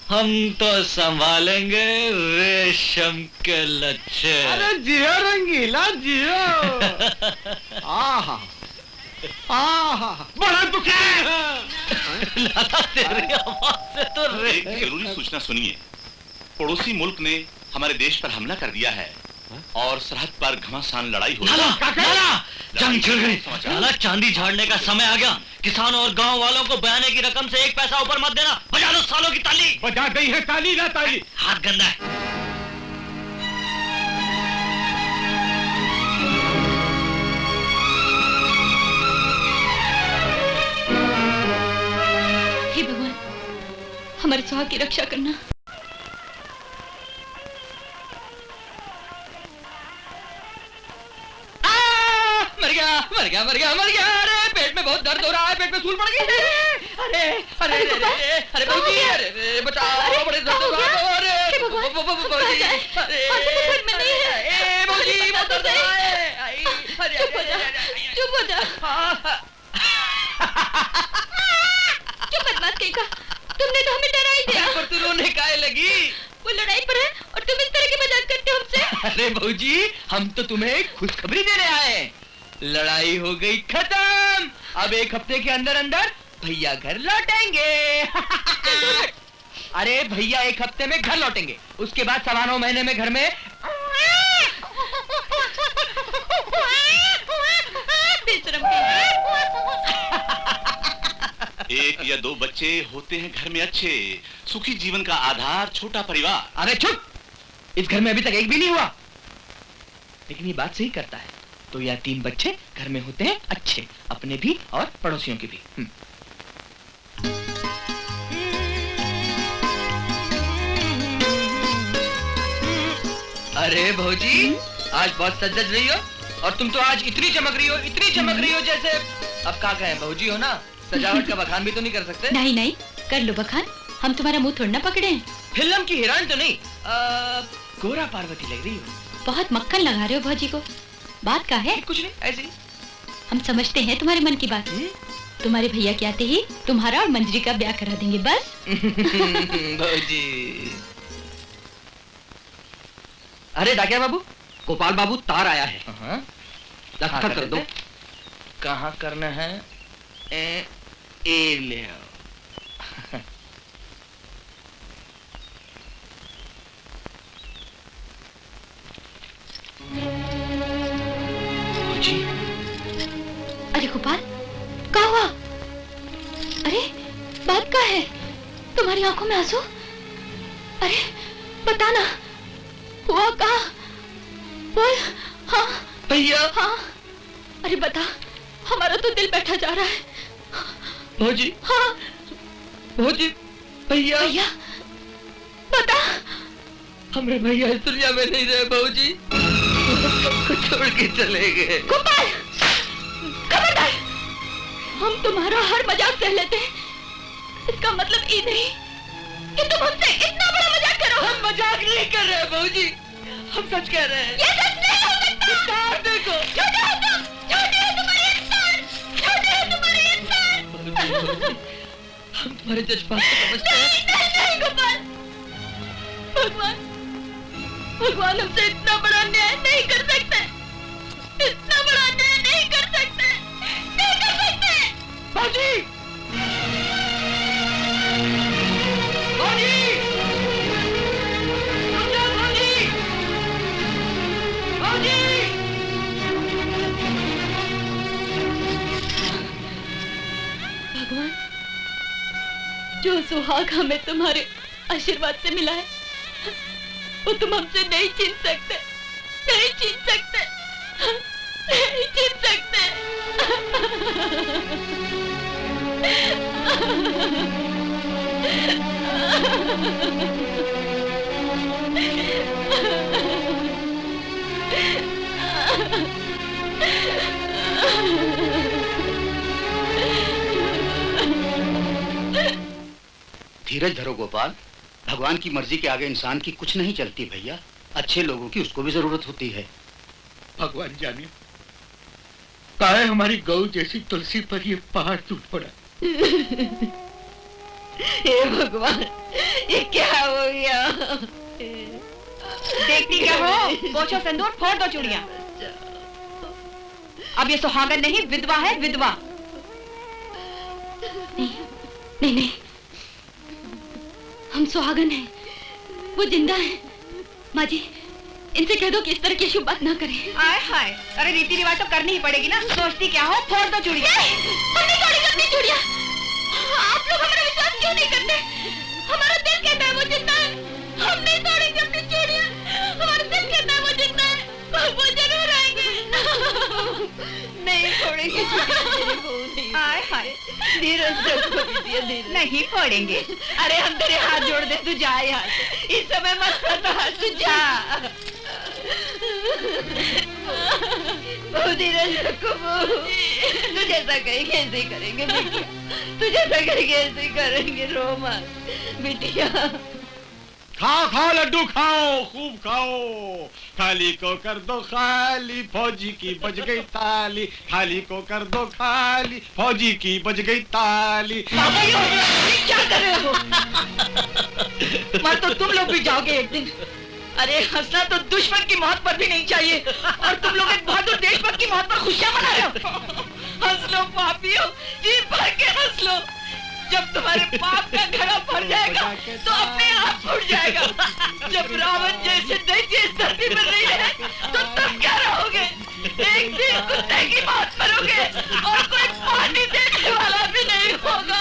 हम तो संभालेंगे रेशम के लच्छे। अरे जियो रंगीला जियो। आहा, बड़ा दुखी है। लाला, तेरी आवाज से तो एक जरूरी सूचना सुनिए। पड़ोसी मुल्क ने हमारे देश पर हमला कर दिया है और सरहद पर घमासान लड़ाई हो रही है। लाला, जंग छिड़ गई। लाला, चांदी झाड़ने का समय आ गया। किसानों और गांव वालों को बयाने की रकम से 1 पैसा ऊपर मत देना। बजा दो सालों की ताली। बजा गई है ताली ना ताली। हाथ गंदा है। हे भगवान, हमारे सुहाग की रक्षा करना। मर गया। अरे पेट में बहुत दर्द हो रहा है, पेट में सूल पड़ गई। अरे भौजी, अरे बचाओ, बड़े दर्द हो रहा है। अरे भौजी, बहुत दर्द हो रहा है। चुप हो जा। क्यों बदमाश कहीं का? तुमने तो हमें डरा ही दिया। पर तू रोने काहे लगी? वो लड़ाई पर है और तुम इस तरह की मजाक करते हो हमसे। अरे भौजी, हम तो तुम्हें खुशखबरी देने आए हैं। लड़ाई हो गई खत्म। अब 1 हफ्ते के अंदर अंदर भैया घर लौटेंगे। अरे भैया 1 हफ्ते में घर लौटेंगे, उसके बाद 9.25 महीने में घर में एक या 2 बच्चे होते हैं घर में अच्छे, सुखी जीवन का आधार छोटा परिवार। अरे चुप, इस घर में अभी तक एक भी नहीं हुआ। लेकिन ये बात सही करता है, 2 या 3 बच्चे घर में होते हैं अच्छे, अपने भी और पड़ोसियों के भी। अरे भौजी, आज बहुत सज रही हो और तुम तो आज इतनी चमक रही हो जैसे, अब क्या कहें, भौजी हो ना, सजावट का बखान भी तो नहीं कर सकते। नहीं, कर लो बखान, हम तुम्हारा मुंह थोड़ा ना पकड़े हैं। फिल्म की हीरोइन तो नहीं, गोरा पार्वती लग रही हो। बहुत मक्खन लगा रहे हो भौजी को। बात क्या है? कुछ नहीं, ऐसे ही। हम समझते हैं तुम्हारे मन की बात। तुम्हारे भैया के आते ही तुम्हारा और मंजरी का ब्याह करा देंगे, बस। भौजी। अरे डाकिया बाबू, गोपाल बाबू तार आया है। दस्तखत कर दो। कहाँ करना है? ए ले आओ। जी। अरे गोपाल, क्या हुआ? अरे बात क्या है? तुम्हारी आंखों में आंसू? अरे बताना, हुआ क्या? बोल। हाँ भैया। हाँ, अरे बता, हमारा तो दिल बैठा जा रहा है। भौजी। हाँ भौजी, भैया। भैया बता। हमारे भैया इस दुनिया में नहीं रहे भौजी, छोड़ के चले गए। गोपाल, खबरदार, हम तुम्हारा हर मजाक सह लेते हैं, इसका मतलब ये नहीं कि तुम हमसे इतना बड़ा मजाक करो। हम मजाक नहीं कर रहे भौजी, हम सच कह रहे हैं। ये सच नहीं हो सकता। देखो, झूठे हो तुम, झूठे हो तुम्हारे इंसान, झूठे हो तुम्हारे इंसान। हम तुम्हारे जज्बात को समझते हैं। नहीं गोपाल, भगवान हमसे इतना बड़ा अन्याय नहीं कर सकते, इतना बड़ा अन्याय नहीं कर सकते, नहीं कर सकते। भौजी, भौजी, रुक जाओ भौजी, भौजी, जो सुहाग हमें तुम्हारे आशीर्वाद से मिला है वो तुम हमसे नहीं छीन सकते, नहीं छीन सकते, नहीं छीन सकते। धीरज धरो गोपाल, भगवान की मर्जी के आगे इंसान की कुछ नहीं चलती भैया। अच्छे लोगों की उसको भी जरूरत होती है। भगवान जाने काहे हमारी गौ जैसी तुलसी पर ये पहाड़ टूट पड़ा। हे भगवान, ये क्या हो गया? देखती क्या हो? पोछो सिंदूर, फोड़ दो चूड़ियां। अब ये सुहागन नहीं, विधवा है, विधवा। नहीं नहीं, हम सुहागन हैं, वो जिंदा है। माँ जी, इनसे कह दो कि इस तरह की शुभ बात ना करें। आए हाय, अरे रीति रिवाज तो करनी ही पड़ेगी ना। सोचती क्या हो? फोड़ दो चूड़ियां। हम नहीं तोड़ेंगे अपनी चूड़ियां। आप लोग हमारा विश्वास क्यों नहीं करते? हमारा दिल कहता है वो जिंदा है। हम नहीं तोड़ेंगे अपनी चूड़ियां। हमारा दिल कहता है वो जिंदा है। वो जरूर आएंगे। नहीं छोड़ेंगे। आए हाय, धीरज रखो बिटिया, धीरज। नहीं फोड़ेंगे। अरे हम तेरे हाथ जोड़ दे, तू जा यहाँ से। इस समय मत करना, तू जा। वो धीरज रखो, तू जैसा कहेंगे ऐसे ही करेंगे बिटिया। तू जैसा कहेंगे ऐसे ही करेंगे, रो मत बिटिया। खाओ खाओ लड्डू खाओ, खूब खाओ। थाली को कर दो खाली, फौजी की बज गई ताली। थाली को कर दो खाली, फौजी की बज गई ताली। क्या कर रहे हो? मर तो तुम लोग भी जाओगे एक दिन। अरे हंसना तो दुश्मन की मौत पर भी नहीं चाहिए, और तुम लोग एक बहादुर देशभक्त की मौत पर खुशियां मना रहे हो। हंस लो पापियों, जी भर के हंस लो। जब तुम्हारे पाप का घड़ा भर जाएगा तो अपने आप फूट जाएगा। जब रावण जैसे दैत्य इस धरती पर नहीं रहे तो तुम क्या रहोगे? एक दिन कुत्ते की मौत मरोगे और कोई पानी देने वाला भी नहीं होगा।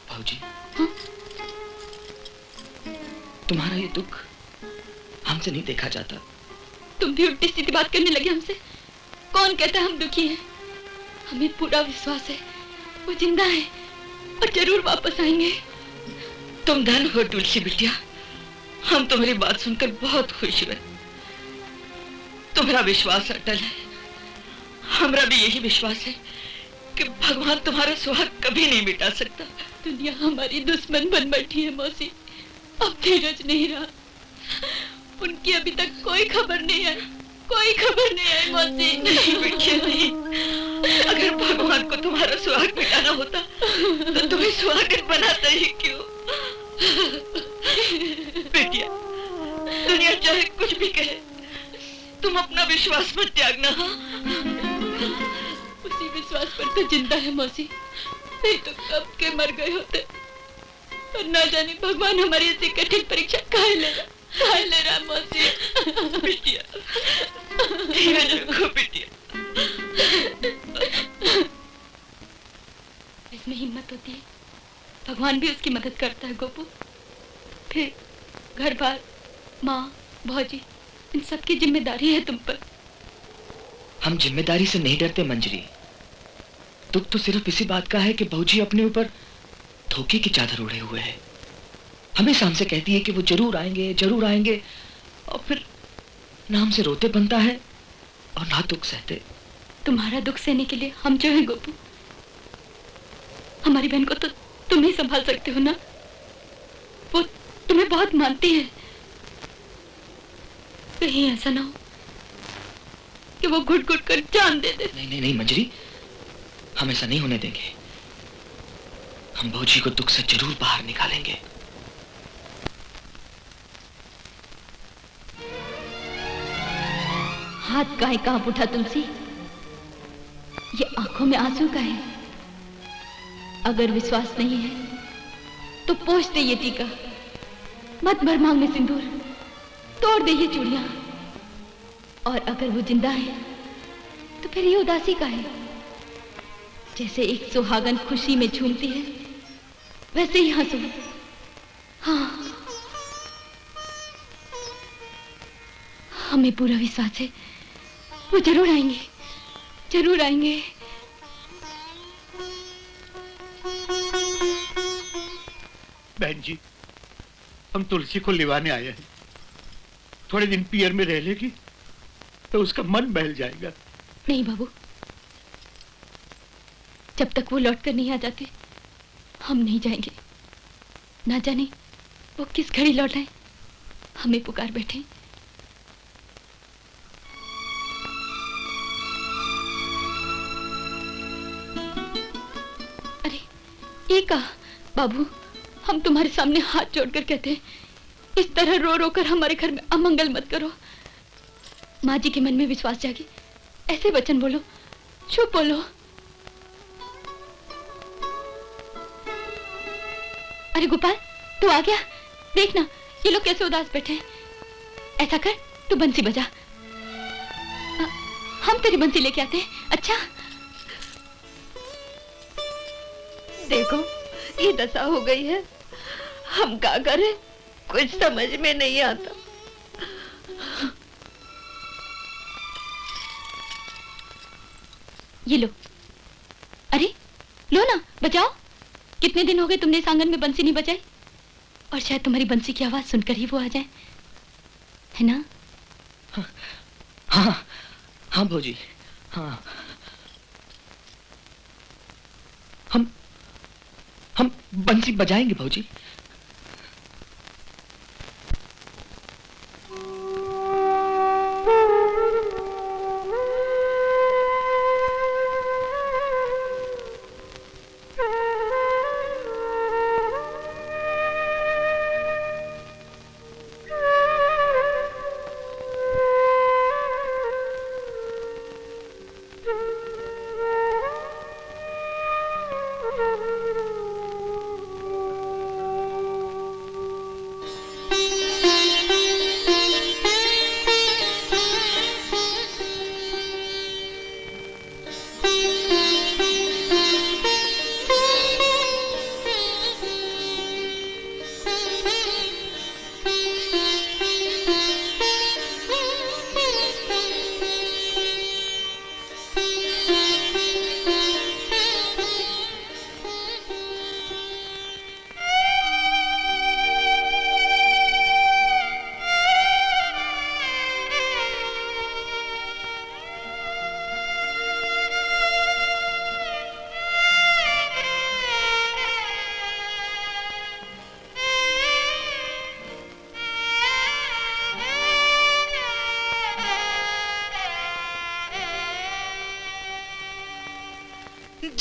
भाऊजी, तुम्हारा ये दुख हमसे नहीं देखा जाता। तुम भी उल्टी सीधी बात करने लगे हमसे। कौन कहता है हम दुखी हैं? हमें पूरा विश्वास है वो जिंदा है और जरूर वापस आएंगे। तुम धन हो तुलसी बिटिया, हम तुम्हारी बात सुनकर बहुत खुश हुए। तुम्हारा विश्वास अटल है, हमारा भी यही विश्वास है कि भगवान तुम्हारा सुहाग कभी नहीं मिटा सकता। दुनिया हमारी दुश्मन बन बैठी है मौसी। अब धीरज नहीं रहा। उनकी अभी तक कोई खबर नहीं है, कोई खबर नहीं है मौसी। नहीं बिटिया नहीं, अगर भगवान को तुम्हारा सुहाग मिटाना होता तो तुम्हें सुहागिन बनाता ही क्यों? बिटिया, दुनिया चाहे कुछ भी कहे, तुम अपना विश्वास मत त्यागना। उसी विश्वास पर तो जिंदा है मौसी, नहीं तो कब के मर गए होते। और ना जाने भगवान हमारी ऐसी कठिन परीक्षा काहे ले रहा मौसी। बिटिया, धीरज रखो बिटिया। इसमें हिम्मत होती है, भगवान भी उसकी मदद करता है गोपू। फिर घर बार, माँ, भौजी, इन सब की जिम्मेदारी है तुम पर। हम जिम्मेदारी से नहीं डरते मंजरी। दुख तो सिर्फ इसी बात का है कि भौजी अपने ऊपर धोखे की चादर ओढ़े हुए है। हमेशा हमसे कहती है कि वो जरूर आएंगे, जरूर आएंगे, और फिर ना हमसे रोते बनता है और ना दुख सहते। तुम्हारा दुख सहने के लिए हम जो है गोपू, हमारी बहन को तो तुम ही संभाल सकते हो ना। वो तुम्हें बहुत मानती है। कहीं ऐसा ना हो कि वो घुट घुट कर जान दे दे। नहीं नहीं नहीं मंजरी, हम ऐसा नहीं होने देंगे। हम भौजी को दुख से जरूर बाहर निकालेंगे। हाथ काहे कांप उठा तुलसी? ये आंखों में आंसू का है। अगर विश्वास नहीं है तो पोंछ दे ये टीका, मत भर मांग में सिंदूर, तोड़ दे ये चूड़ियां। और अगर वो जिंदा है तो फिर ये उदासी का है। जैसे एक सुहागन खुशी में झूमती है वैसे ही हंसो। हाँ, हमें पूरा विश्वास है वो जरूर आएंगे, जरूर आएंगे। बहन जी, हम तुलसी को लिवाने आए हैं। थोड़े दिन पियर में रह लेगी तो उसका मन बहल जाएगा। नहीं बाबू, जब तक वो लौट कर नहीं आ जाते हम नहीं जाएंगे। ना जाने वो किस घड़ी लौट आए, हमें पुकार बैठे। अरे ये कहा बाबू, हम तुम्हारे सामने हाथ जोड़कर कहते हैं, इस तरह रो रो कर हमारे घर में अमंगल मत करो। माँ जी के मन में विश्वास जागे, ऐसे वचन बोलो, चुप बोलो। अरे गोपाल, तू आ गया? देखना ये लोग कैसे उदास बैठे हैं। ऐसा कर, तू बंसी बजा, हम तेरी बंसी लेके आते हैं। अच्छा? देखो ये दशा हो गई है, हम क्या करें, कुछ समझ में नहीं आता। ये लो। अरे लो ना, बजाओ। कितने दिन हो गए तुमने इस आंगन में बंसी नहीं बजाई, और शायद तुम्हारी बंसी की आवाज सुनकर ही वो आ जाए, है ना? हाँ हाँ भौजी, हाँ। हम बंसी बजाएंगे भौजी।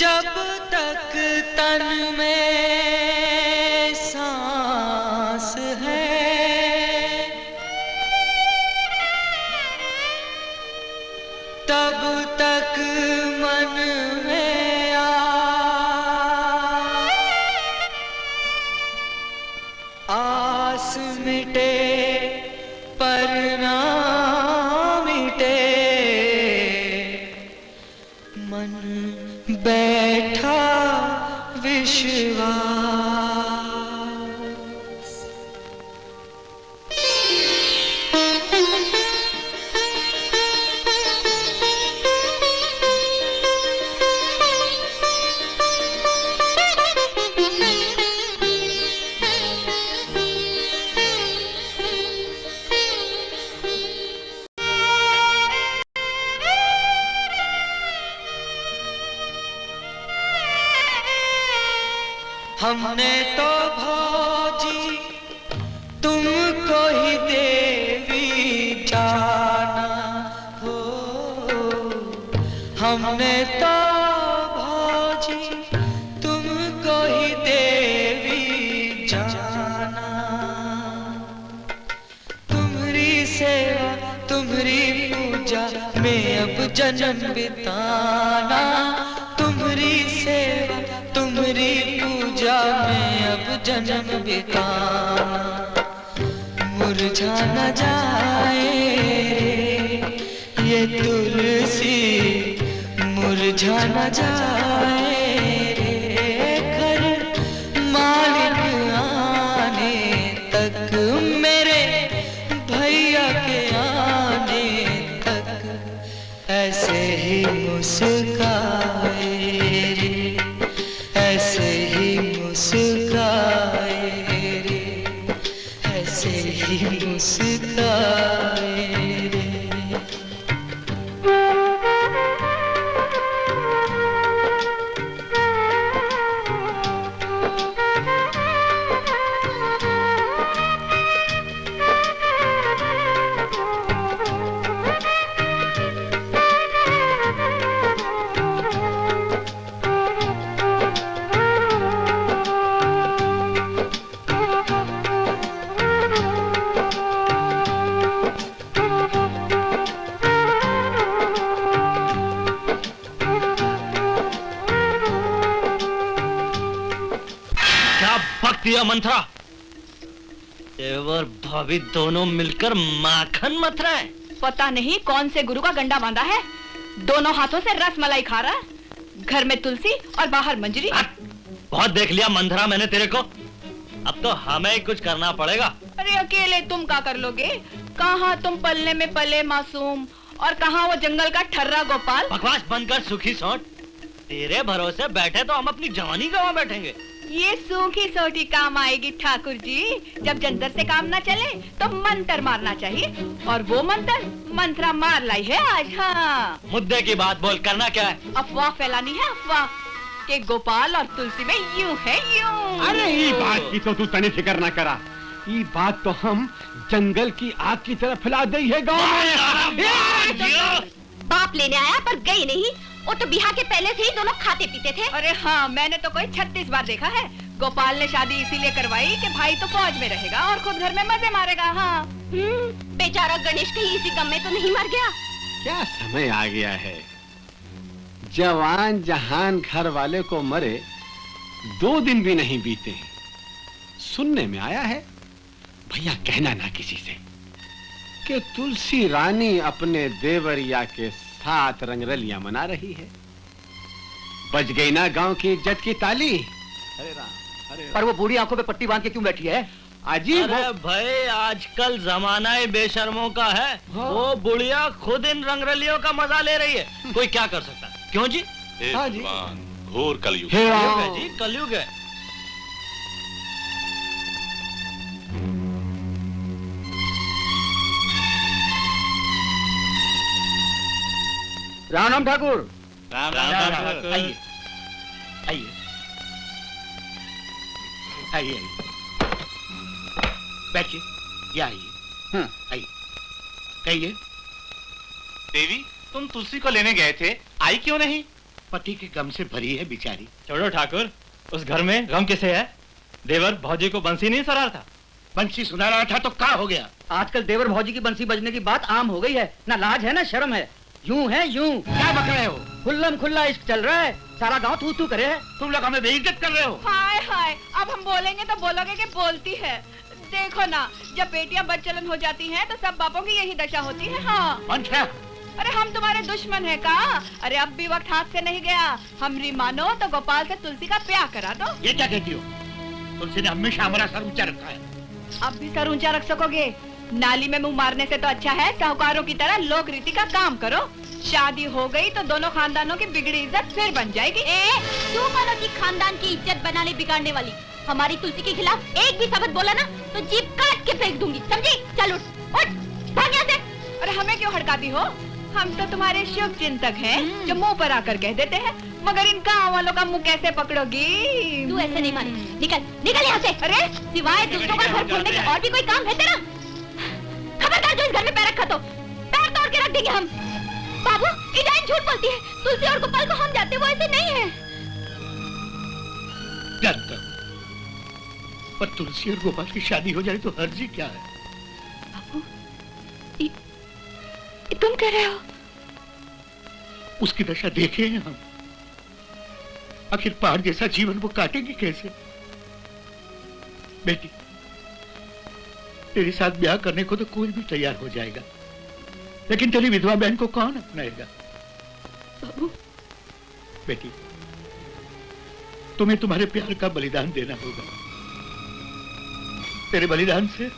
जब तक तन में सांस है तब तक मन में आस मिटे पर ना मिटे मन बैठा विश्वास। हमने तो भौजी तुमको ही देवी जाना हो। हमने तो भौजी तुमको ही देवी जाना, तुम्हारी सेवा तुम्हारी पूजा में अब जन्म बिताना, तुम्हारी सेवा तुम्हारी पूजा में अब जन्म बिताना। मुरझा न जाए ये तुलसी, मुरझा न जाए घर मालिक आने तक, मेरे भैया के आने तक ऐसे ही मुस्काए रे, ऐसे ही मुस्काए रे, ऐसे ही मुस्काए रे। दिया मंथरा, देवर भाभी दोनों मिलकर माखन मथ रहे हैं। पता नहीं कौन से गुरु का गंडा बांधा है, दोनों हाथों से रस मलाई खा रहा है। घर में तुलसी और बाहर मंजरी। बहुत देख लिया मंथरा मैंने तेरे को, अब तो हमें ही कुछ करना पड़ेगा। अरे अकेले तुम क्या कर लोगे? कहाँ तुम पलने में पले मासूम और कहाँ वो जंगल का ठर्रा गोपाल। बकवास बंद कर सूखी सोट, तेरे भरोसे बैठे तो हम अपनी जवानी गवा बैठेंगे। ये सूखी सोटी काम आएगी ठाकुर जी, जब जंतर से काम ना चले तो मंत्र मारना चाहिए, और वो मंत्रा मार लाई है आज। हाँ, मुद्दे की बात बोल, करना क्या है? अफवाह फैलानी है, अफवाह कि गोपाल और तुलसी में यूं है यूं। अरे ये बात की तो तू तनी फिक्र ना करा, ये बात तो हम जंगल की आग की तरह फैला दी है गाँव में। बाप लेने आया पर गई नहीं, वो तो बिहार के पहले से ही दोनों खाते पीते थे। अरे हाँ, मैंने तो कोई 36 बार देखा है। गोपाल ने शादी इसीलिए करवाई कि भाई तो फौज में रहेगा और खुद घर में मजे मारेगा। हाँ, बेचारा गणेश कहीं इसी गम में तो नहीं मर गया? क्या समय आ गया है, जवान जहान घर वाले को मरे 2 दिन भी नहीं बीते। सुनने में आया है, भैया कहना ना किसी से, कि तुलसी रानी अपने देवरिया के साथ रंगरलियां मना रही है। बज गई ना गांव की इज्जत की ताली। अरे राम, अरे पर वो बूढ़ी आंखों पे पट्टी बांध के क्यों बैठी है? अजीब। अरे भाई आजकल जमाना ही बेशर्मों का है। हाँ। वो बुढ़िया खुद इन रंगरलियों का मजा ले रही है, कोई क्या कर सकता है? क्यों जी? हाँ जी, घोर कलयुग है जी, कलयुग है। राम राम ठाकुर। राम राम ठाकुर। आइए आइए आइए, बैठिए, ये आइए, आइए, कहिए। देवी, तुम तुलसी को लेने गए थे, आई क्यों नहीं? पति के गम से भरी है बेचारी। छोड़ो ठाकुर, उस घर में गम किसे है? देवर भौजी को बंसी नहीं सुना रहा था? बंसी सुना रहा था तो क्या हो गया? आजकल देवर भौजी की बंसी बजने की बात आम हो गई है, ना लाज है ना शर्म है। यूं है यूं। क्या बक रहे हो? खुल्लम खुल्ला इश्क चल रहा है, सारा गांव तू तू करे है। तुम लोग हमें बेइज्जत कर रहे हो। हाय हाय, अब हम बोलेंगे तो बोलोगे कि बोलती है। देखो ना, जब बेटियां बदचलन हो जाती हैं तो सब बापों की यही दशा होती है। हाँ, अरे हम तुम्हारे दुश्मन है का? अरे अब भी वक्त हाथ से नहीं गया, हमरी मानो तो गोपाल से तुलसी का ब्याह करा दो। ये क्या कहती हो? तुलसी ने हमेशा हमारा सर ऊंचा रखा है। अब भी सर ऊंचा रख सकोगे? नाली में मुंह मारने से तो अच्छा है साहूकारों की तरह लोक रीति का काम करो। शादी हो गई तो दोनों खानदानों की बिगड़ी इज्जत फिर बन जाएगी। तू मानो की खानदान की इज्जत बनाने बिगाड़ने वाली हमारी तुलसी के खिलाफ एक भी शब्द बोला ना तो जीभ काट के फेंक दूंगी, समझी? चल उठ उठ, भाग यहाँ से। अरे हमें क्यों हड़काती हो? हम तो तुम्हारे शुभ चिंतक हैं, जो मुंह पर आकर कह देते हैं, मगर इन गाँव वालों का मुंह कैसे पकड़ोगी? तू ऐसे नहीं माने, निकल निकल यहाँ से। अरे सिवाय दूसरों का घर फोड़ने के और भी कोई काम है तेरा? खबरदार जो इस घर में पैर रखा तो पैर तोड़ के रख देंगे हम। बाबू इडाइन झूठ बोलती है। तुलसी और गोपाल को हम जानते, वो ऐसे नहीं है। जानता हूँ, पर तुलसी और गोपाल की शादी हो जाए तो हर्जी क्या है? बाबू तुम कह रहे हो? उसकी दशा देखे हैं हम। आखिर पहाड़ जैसा जीवन वो काटेंगे कैसे? बेटी, तेरे साथ ब्याह करने को तो कोई भी तैयार हो जाएगा, लेकिन तेरी विधवा बहन को कौन अपनाएगा? बाबू बेटी, तुम्हें तुम्हारे प्यार का बलिदान देना होगा। तेरे बलिदान से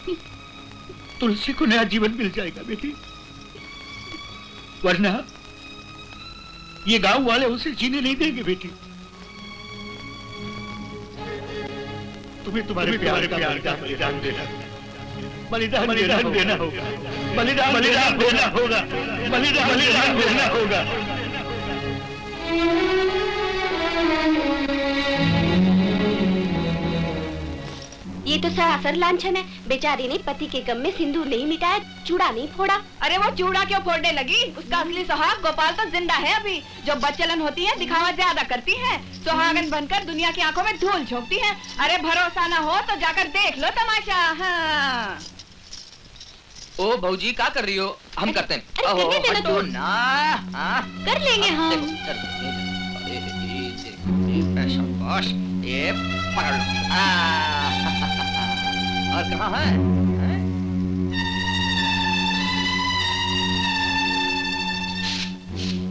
तुलसी को नया जीवन मिल जाएगा बेटी, वरना ये गांव वाले उसे जीने नहीं देंगे। बेटी, तुम्हें तुम्हारे प्यार का बलिदान देना होगा। बलिदान देना होगा। बलिदान देना होगा। बलिदान देना होगा। ये तो सरासर लांछन है। बेचारी ने पति के गम में सिंदूर नहीं मिटाया, चूड़ा नहीं फोड़ा। अरे वो चूड़ा क्यों फोड़ने लगी? उसका असली सुहाग गोपाल तो जिंदा है अभी। जो बच्चलन होती है दिखावा ज्यादा करती है, सुहागन बनकर दुनिया की आंखों में धूल झोंकती है। अरे भरोसा न हो तो जाकर देख लो तमाशा। हाँ। ओ भौजी क्या कर रही हो? हम करते हैं। अरे करने देना हटो तुम। ना। हाँ? कर लेंगे हम। शाबाश, ये पकड़ लो। और कहाँ है?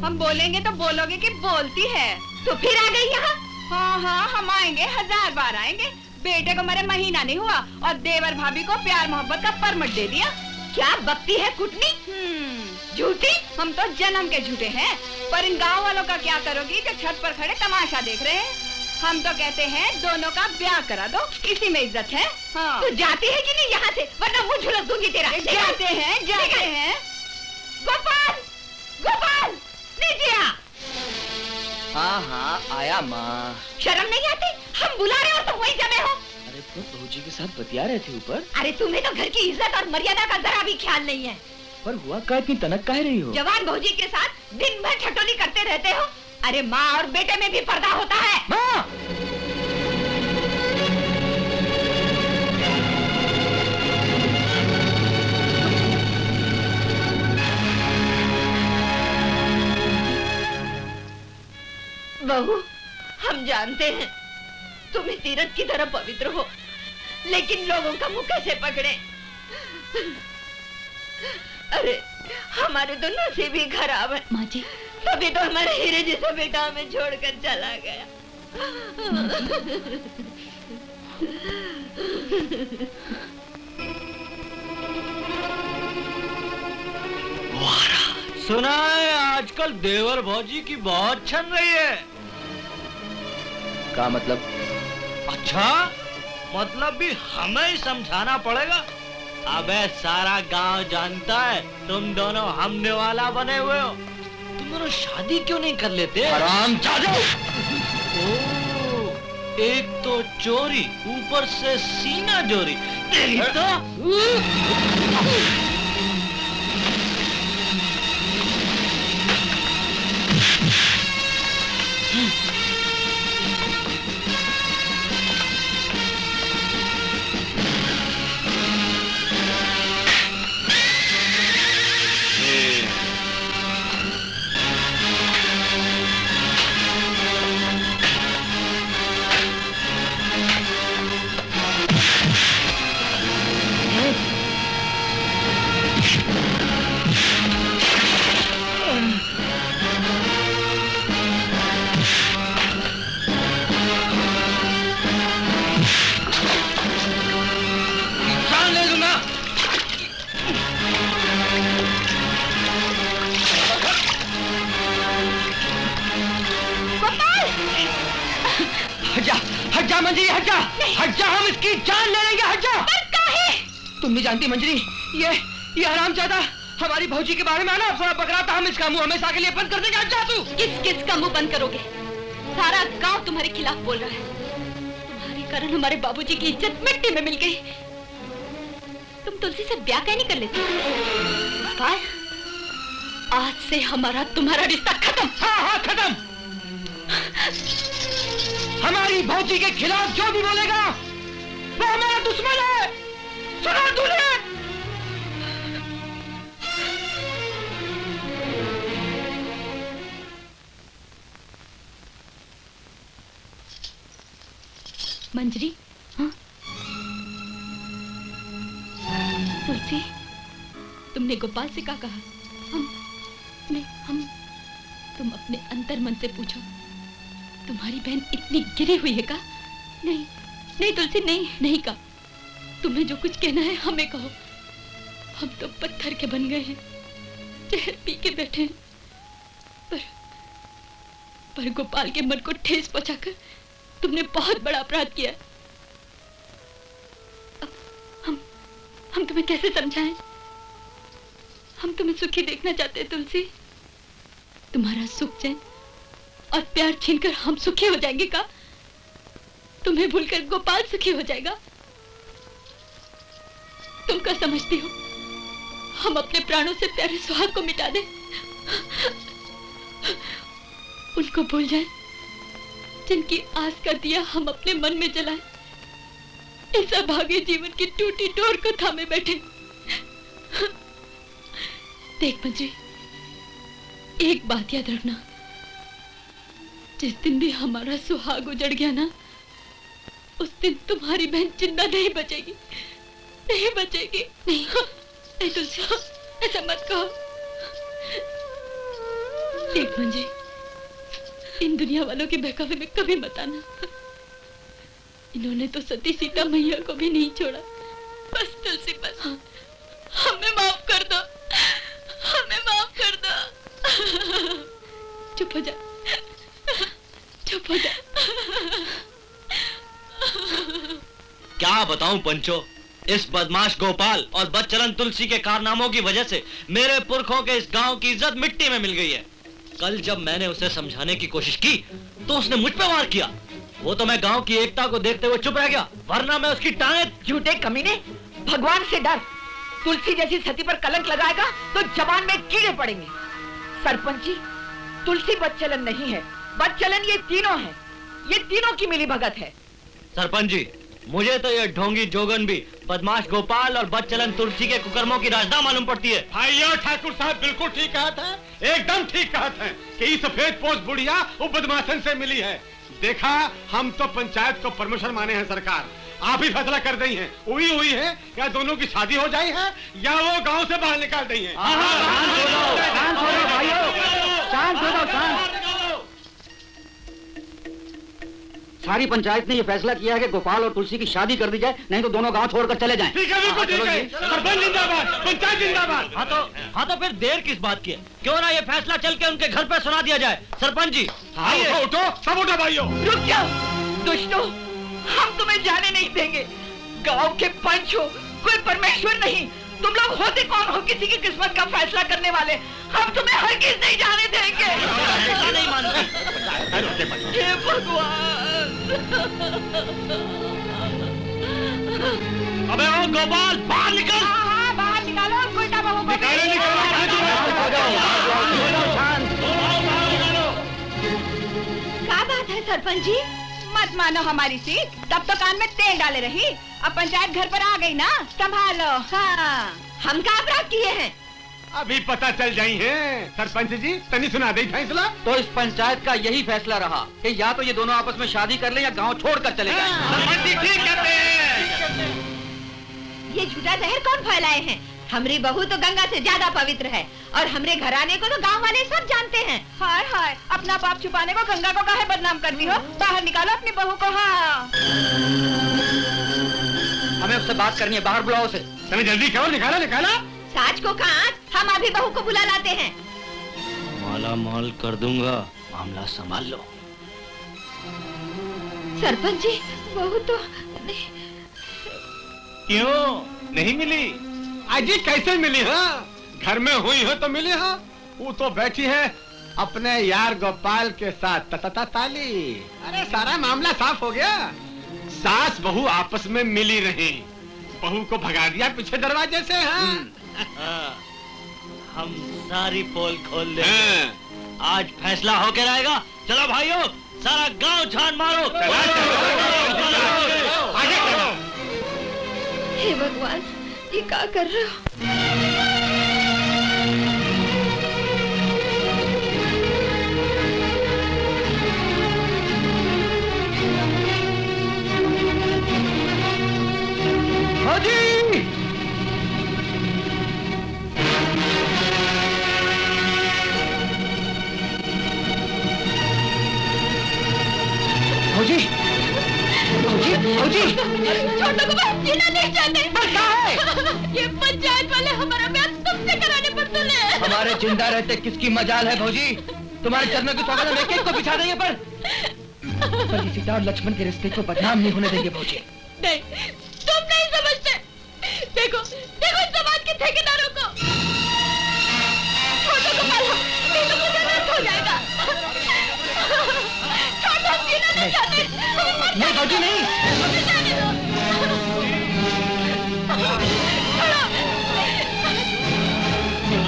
हम बोलेंगे तो बोलोगे कि बोलती है। तो फिर आ गई यहाँ? हाँ हाँ, हम आएंगे, 1000 बार आएंगे। बेटे को मेरे महीना नहीं हुआ और देवर भाभी को प्यार मोहब्बत का परमिट दे दिया। क्या बकती है कुटनी? झूठी? हम तो जन्म के झूठे हैं। पर इन गांव वालों का क्या करोगी जो छत पर खड़े तमाशा देख रहे हैं? हम तो कहते हैं दोनों का ब्याह करा दो, इसी में इज्जत है। हाँ। तू जाती है कि नहीं यहाँ से, वरना मुंह झुलस दूंगी तेरा। जाते हैं। गोपाल, गोपाल, नीचे आ। हाँ हाँ आया माँ। शर्म नहीं आती? हम बुला रहे हो तुम वहीं जमे हो। अरे तो भौजी के साथ बतिया रहे थे ऊपर। अरे तुम्हें तो घर की इज्जत और मर्यादा का जरा भी ख्याल नहीं है। पर हुआ क्या, इतनी तनक काहे रही हो? जवान भौजी के साथ दिन भर ठटोली करते रहते हो। अरे माँ और बेटे में भी पर्दा होता है। माँ! बहू, हम जानते हैं तुम इस तीरथ की तरह पवित्र हो, लेकिन लोगों का मुंह कैसे पकड़े? अरे हमारे तो नसीब ही खराब है। माँ जी, तभी तो हमारे हीरे जैसा बेटा हमें छोड़कर चला गया। सुना है आजकल देवर भौजी की बहुत छन रही है। क्या मतलब? अच्छा, मतलब भी हमें ही समझाना पड़ेगा। अबे सारा गांव जानता है तुम दोनों हमने वाला बने हुए हो। तुम दोनों शादी क्यों नहीं कर लेते? हरामजादे! एक तो चोरी, ऊपर से सीना जोरी। तेरी तो हट जा, हम इसकी जान ले लेंगे। हट जा। तुम नहीं जानती मंजरी, ये हरामजादा हमारी भौजी के बारे में आना थोड़ा बकरा था। हम इसका मुंह हमेशा के लिए बंद कर देंगे। हट जा तू। किस का मुंह बंद करोगे? सारा गांव तुम्हारे खिलाफ बोल रहा है। तुम्हारे कारण हमारे बाबूजी की इज्जत मिट्टी में मिल गई। तुम तुलसी से ब्याह कहीं नहीं कर लेते? आज से हमारा तुम्हारा रिश्ता खत्म। हाँ हाँ खत्म। हमारी भौजी के खिलाफ जो भी बोलेगा वो हमारा दुश्मन है। सुना तूने? मंजरी, हाँ? तुलसी, तुमने गोपाल से क्या कहा? हम तुम अपने अंतर मन से पूछो, तुम्हारी बहन इतनी गिरी हुई है का? नहीं नहीं तुलसी, नहीं कहा। तुम्हें जो कुछ कहना है हमें कहो। हम तो पत्थर के बन गए हैं, जहर पी के बैठे हैं। पर गोपाल के मन को ठेस पहुंचाकर तुमने बहुत बड़ा अपराध किया। अब हम तुम्हें कैसे समझाएं? हम तुम्हें सुखी देखना चाहते हैं तुलसी। तुम्हारा सुख चैन और प्यार छीनकर हम सुखी हो जाएंगे का? तुम्हें भूलकर गोपाल सुखी हो जाएगा? तुम क्या समझती हो हम अपने प्राणों से प्यारे सुहाग को मिटा दें? उनको भूल जाएं जिनकी आस का दिया हम अपने मन में जलाएं, इस अभागे जीवन की टूटी डोर को थामे बैठे। देख मंजरी, एक बात याद रखना, जिस दिन भी हमारा सुहाग उजड़ गया ना, उस दिन तुम्हारी बहन जिंदा नहीं बचेगी, नहीं बचेगी। नहीं तुलसी, ऐसा मत कहो। देख मंजरी, इन दुनिया वालों के बहकावे में कभी मत आना। इन्होंने तो सती सीता मैया को भी नहीं छोड़ा। बस तुलसी, बस हमें माफ कर दो, हमें माफ कर दो। चुप हो जा, चुप हो जा। क्या बताऊं पंचो, इस बदमाश गोपाल और बदचलन तुलसी के कारनामों की वजह से मेरे पुरखों के इस गांव की इज्जत मिट्टी में मिल गई है। कल जब मैंने उसे समझाने की कोशिश की तो उसने मुझ पे वार किया। वो तो मैं गांव की एकता को देखते हुए चुप रह गया, वरना मैं उसकी टांगें। झूठे कमीने, भगवान से डर। तुलसी जैसी सती पर कलंक लगाएगा तो जबान में कीड़े पड़ेंगे। सरपंच जी, तुलसी बदचलन नहीं है, बदचलन ये तीनों है। ये तीनों की मिली भगत है। सरपंच जी, मुझे तो ये ढोंगी जोगन भी बदमाश गोपाल और बदचलन तुलसी के कुकर्मों की राजदा मालूम पड़ती है। भाइयों, ठाकुर साहब बिल्कुल ठीक कहा था, एकदम ठीक कहा था कि ये सफेद पोश बुढ़िया वो बदमाशन से मिली है। देखा, हम तो पंचायत को परमिशन माने हैं सरकार, आप ही फैसला कर दी हैं। हुई है या दोनों की शादी हो जाई है या वो गांव से बाहर निकाल दी है। शांत हो जाओ भाइयों, शांत हो जाओ, शांत। सारी पंचायत ने ये फैसला किया है कि गोपाल और तुलसी की शादी कर दी जाए, नहीं तो दोनों गांव छोड़कर चले जाएं। ठीक है, बिल्कुल ठीक है। सरपंच जिंदाबाद, पंचायत जिंदाबाद। हाँ तो फिर देर किस बात की है? क्यों ना ये फैसला चल के उनके घर पे सुना दिया जाए। सरपंच जी, उठो, सब उठो भाइयों। रुक जाओ दुष्टों, हम तुम्हें जाने नहीं देंगे। गांव के पंच हो, कोई परमेश्वर नहीं। तुम लोग होते कौन हो किसी की किस्मत का फैसला करने वाले? हम तुम्हें हरगिज़ नहीं जाने देंगे। नहीं मानती। हे भगवान। अबे ओ गोपाल, बाहर निकल। हाँ, बाहर निकालो उल्टा बहू को। क्या बात है सरपंच जी? मत मानो हमारी सीट, तब तो कान में तेल डाले रही। अब पंचायत घर पर आ गई ना, संभालो। हाँ, हम क्या अपराध किए हैं? अभी पता चल जाई है सरपंच जी, तनी सुना दे फैसला। तो इस पंचायत का यही फैसला रहा कि या तो ये दोनों आपस में शादी कर लें या गांव छोड़कर चले जाएं। सरपंच जी ठीक कहते हैं। ये झूठा जहर कौन फैलाए हैं? हमरी बहू तो गंगा से ज्यादा पवित्र है और हमरे घराने को तो गांव वाले सब जानते हैं। हाय हाय, अपना पाप छुपाने को गंगा को काहे बदनाम करती हो? बाहर निकालो अपनी बहू को। हाँ, हमें उससे बात करनी है, बाहर बुलाओ उसे। तनी जल्दी करो, निकाला निकाला। साज को कहा, हम अभी बहू को बुला लाते हैं। माला माल कर दूंगा, मामला संभाल लो। सरपंच जी, बहू तो नहीं। क्यों नहीं मिली? अजी कैसे मिली? हाँ, घर में हुई हो तो मिली। हाँ, वो तो बैठी है अपने यार गोपाल के साथ ताली। अरे सारा मामला साफ हो गया। सास बहू आपस में मिली रही, बहू को भगा दिया पीछे दरवाजे से। हाँ, हम सारी पोल खोल दे। आज फैसला होके रहेगा। चलो भाइयों, सारा गांव छान मारो। हे भगवान, ये क्या कर रहे हो? फौजी! फौजी! फौजी! फौजी! छोटू को बाहर जीना नहीं चाहते। पर क्या है? ये पंचायत वाले हमारा ब्याह तुमसे कराने पर तुले। हमारे जिंदा रहते किसकी मजाल है भौजी? तुम्हारे चरणों की सौगंध हम एक को बिछा देंगे पर सीता और लक्ष्मण के रिश्ते को बदनाम नहीं होने देंगे भौजी। नहीं, तुम नहीं समझते। देखो, देखो इस समाज के ठेकेदारों को। छोटू को पालो, नहीं तो मुझे नष्ट हो जाएगा। छोटू जीना नहीं चाहते। नहीं भौजी नहीं। मुझे जाने दो।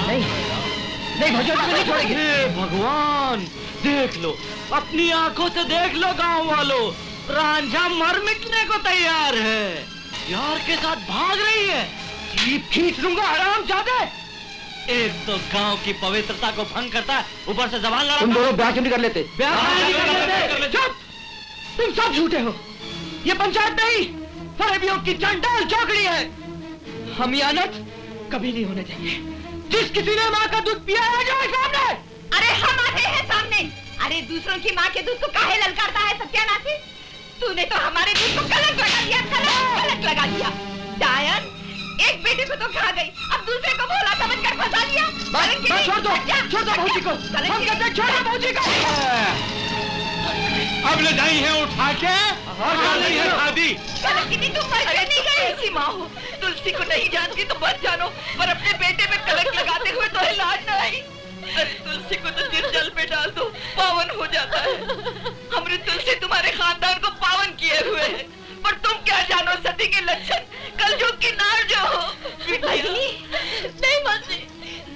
नहीं, नहीं भौजी हम तुम्हें नहीं छोड़ेंगे। हे भगवान, देख लो, अपनी आंखों से देख लो गांव वालों, रांझा मर मिटने को तैयार है, यार के साथ भाग रही है। जीप खींच लूंगा हरामजादे। एक तो गांव की पवित्रता को भंग करता है, ऊपर से जबान लड़ा। तुम दोनों ब्याह क्यों नहीं कर लेते? ब्याह नहीं कर लेते। चुप! तुम सब झूठे हो। ये पंचायत नहीं, फरेबियों की चंडाल चौकड़ी है। हम यानत कभी नहीं होने देंगे। जिस किसी ने माँ का दूध पिया है जाए सामने। अरे हम आते हैं सामने। अरे दूसरों की माँ के दूध को काहे ललकारता है सत्यानाशी? तूने तो हमारे दूध को कलंक लगा दिया, कलंक लगा दिया। डायन, एक बेटे को तो खा गई, अब दूसरे को भोला समझकर फंसा लिया। छोड़ दो भौजी को। हम कहते हैं छोड़ दो भौजी को। अब ले जाई है उठा के और नहीं है शादी। कलंकिनी तुम मर के नहीं गई। ऐसी माँ हो, तुलसी को नहीं जानती तो मत जानो, पर अपने बेटे में कलंक लगाते हुए तो लाज न आई। अरे तुलसी को तो सिर जल पे डाल दो, पावन हो जाता है। हमने तुलसी तुम्हारे खानदान को पावन किए हुए है, पर तुम क्या जानो सती के लक्षण, कलयुग की नार जो हो। नहीं मौसी,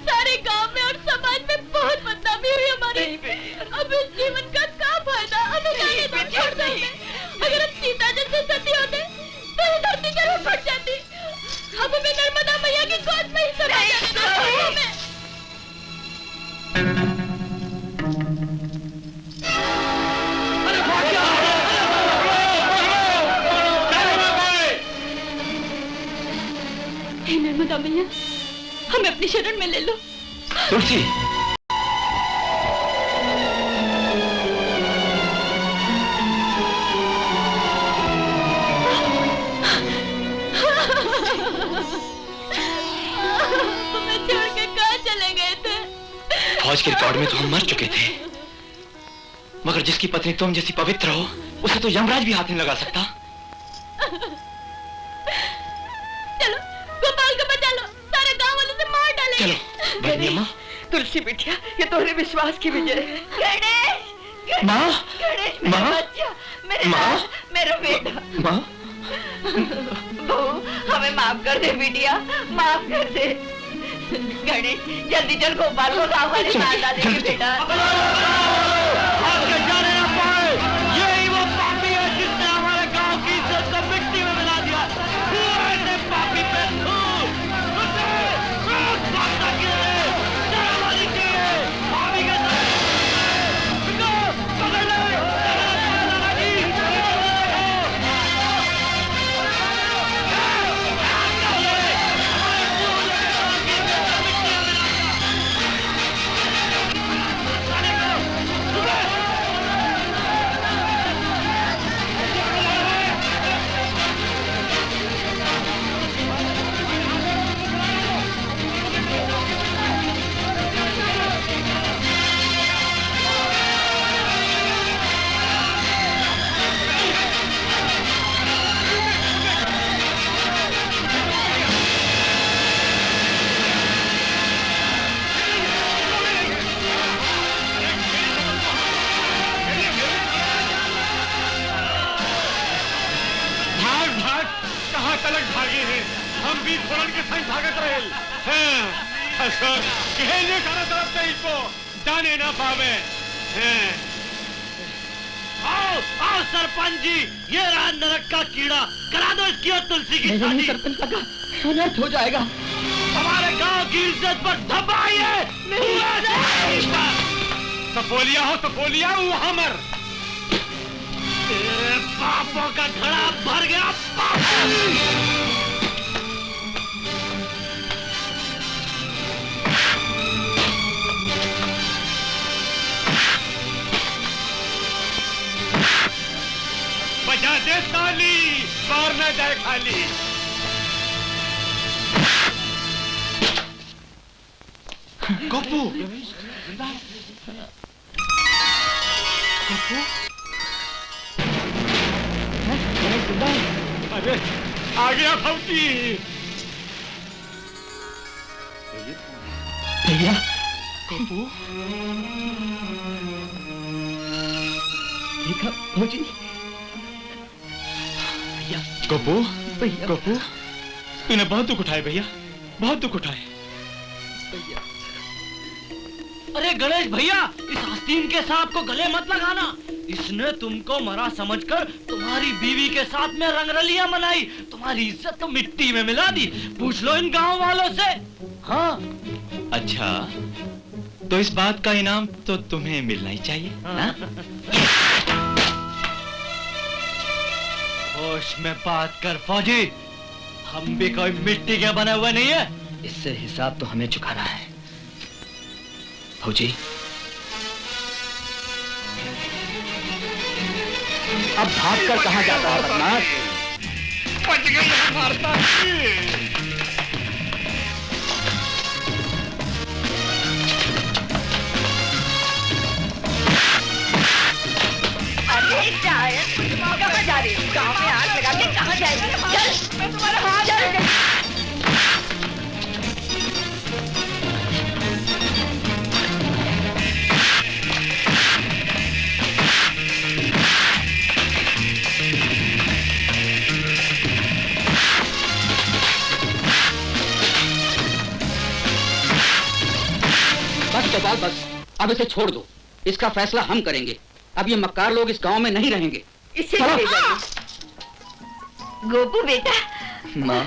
सारे गांव में और समाज में बहुत बदनामी हुई हमारी। अब इस जीवन का क्या फायदा? हमें जाने दो, छोड़ दो हमें। अगर हम सीता जैसे सती होते तो ये धरती जरूर फट जाती। अब हमें नर्मदा मैया की गोद में ही समा जाने दो हमें। हे नर्मदा मैया, हमें अपनी शरण में ले लो। तुलसी, तुम्हें छोड़ के कहाँ चले गए थे? फौज के रिकॉर्ड में तो हम मर चुके थे, मगर जिसकी पत्नी तुम जैसी पवित्र हो, उसे तो यमराज भी हाथ नहीं लगा सकता। चलो, गोपाल को बचा लो, सारे गांव वालों से मार डालेंगे। चलो, बहनी अम्मा। तुलसी बिटिया, ये तोहरे विश्वास की विजय है। गणेश, माँ, गणेश मेरा माँ, बच्चा, मेरे माँ, लाल, मेरा बेटा। माँ, बहू, हमें माफ कर दे बिटिया, माफ कर दे। गणेश, जल्दी चल गोपाल को गाँव वाले मार डालेंगे बेटा। आगे जाने ना पाए, यही वो पापी है जिसने हमारे गांव की इज्जत को मिट्टी में मिला दिया। तू ऐसे पापी पे तू, भागता क्यों है? जयमाली चाहिए, भाभी के साथ। पकड़ ले, कहाँ तलक भागे हैं? हम भी थोड़न के संग भागत रहे। हाँ। ससुर कहने का तरफ से इसको जाने ना पावे। आओ आओ सरपंच जी, ये रहा नरक का कीड़ा, करा दो इसकी और तुलसी की शादी। सरपंच काका, अनर्थ हो जाएगा। हमारे गांव की इज्जत पर धब्बा है। सफोलिया हो सफोलिया, वो हमर तेरे पापों का घड़ा भर गया पाप। बजा दे ताली, बाहर न जाए खाली। गोपू, अरे आ गया फौजी। भैया गोपू, देखा फौजी। गोपू, भैया गोपू, तूने बहुत दुख उठाए भैया, बहुत दुख उठाए। भैया अरे गणेश भैया, इस आस्तीन के सांप को गले मत लगाना। इसने तुमको मरा समझकर तुम्हारी बीवी के साथ में रंगरलियां मनाई, तुम्हारी इज्जत तो मिट्टी में मिला दी। पूछ लो इन गांव वालों से। हाँ। अच्छा, तो इस बात का इनाम तो तुम्हें मिलना ही चाहिए ना? होश में बात कर फौजी, हम भी कोई मिट्टी के बने हुए नहीं है। इससे हिसाब तो हमें चुकाना है। फौजी, अब भाग कर कहाँ जाता है बदमाश? बच गई मारता। अरे जायद, कहाँ जा रही है? गाँव में आग लगा के कहाँ जाएगी? चल, मैं तुम्हारा हाथ चल। बस गोपाल बस, अब इसे छोड़ दो। इसका फैसला हम करेंगे। अब ये मक्कार लोग इस गांव में नहीं रहेंगे। इसे ले जाइए। गोपू बेटा। माँ।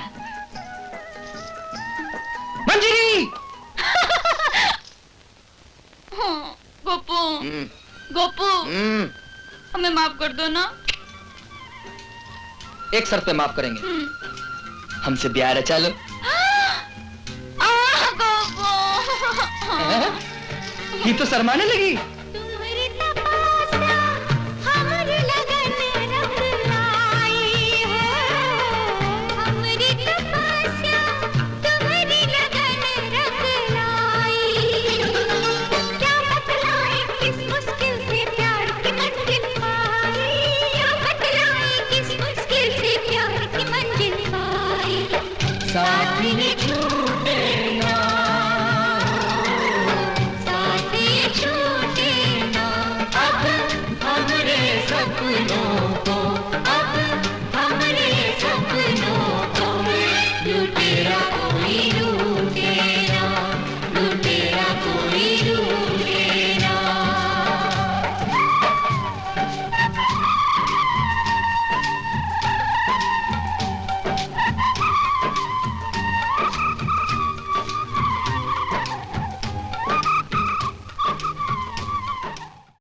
मंजरी! हाँ, गोपू, गोपू, हमें माफ कर दो ना। एक शर्त पे माफ करेंगे, हमसे ब्याह रचा लो। गोपू। ये तो शर्माने लगी।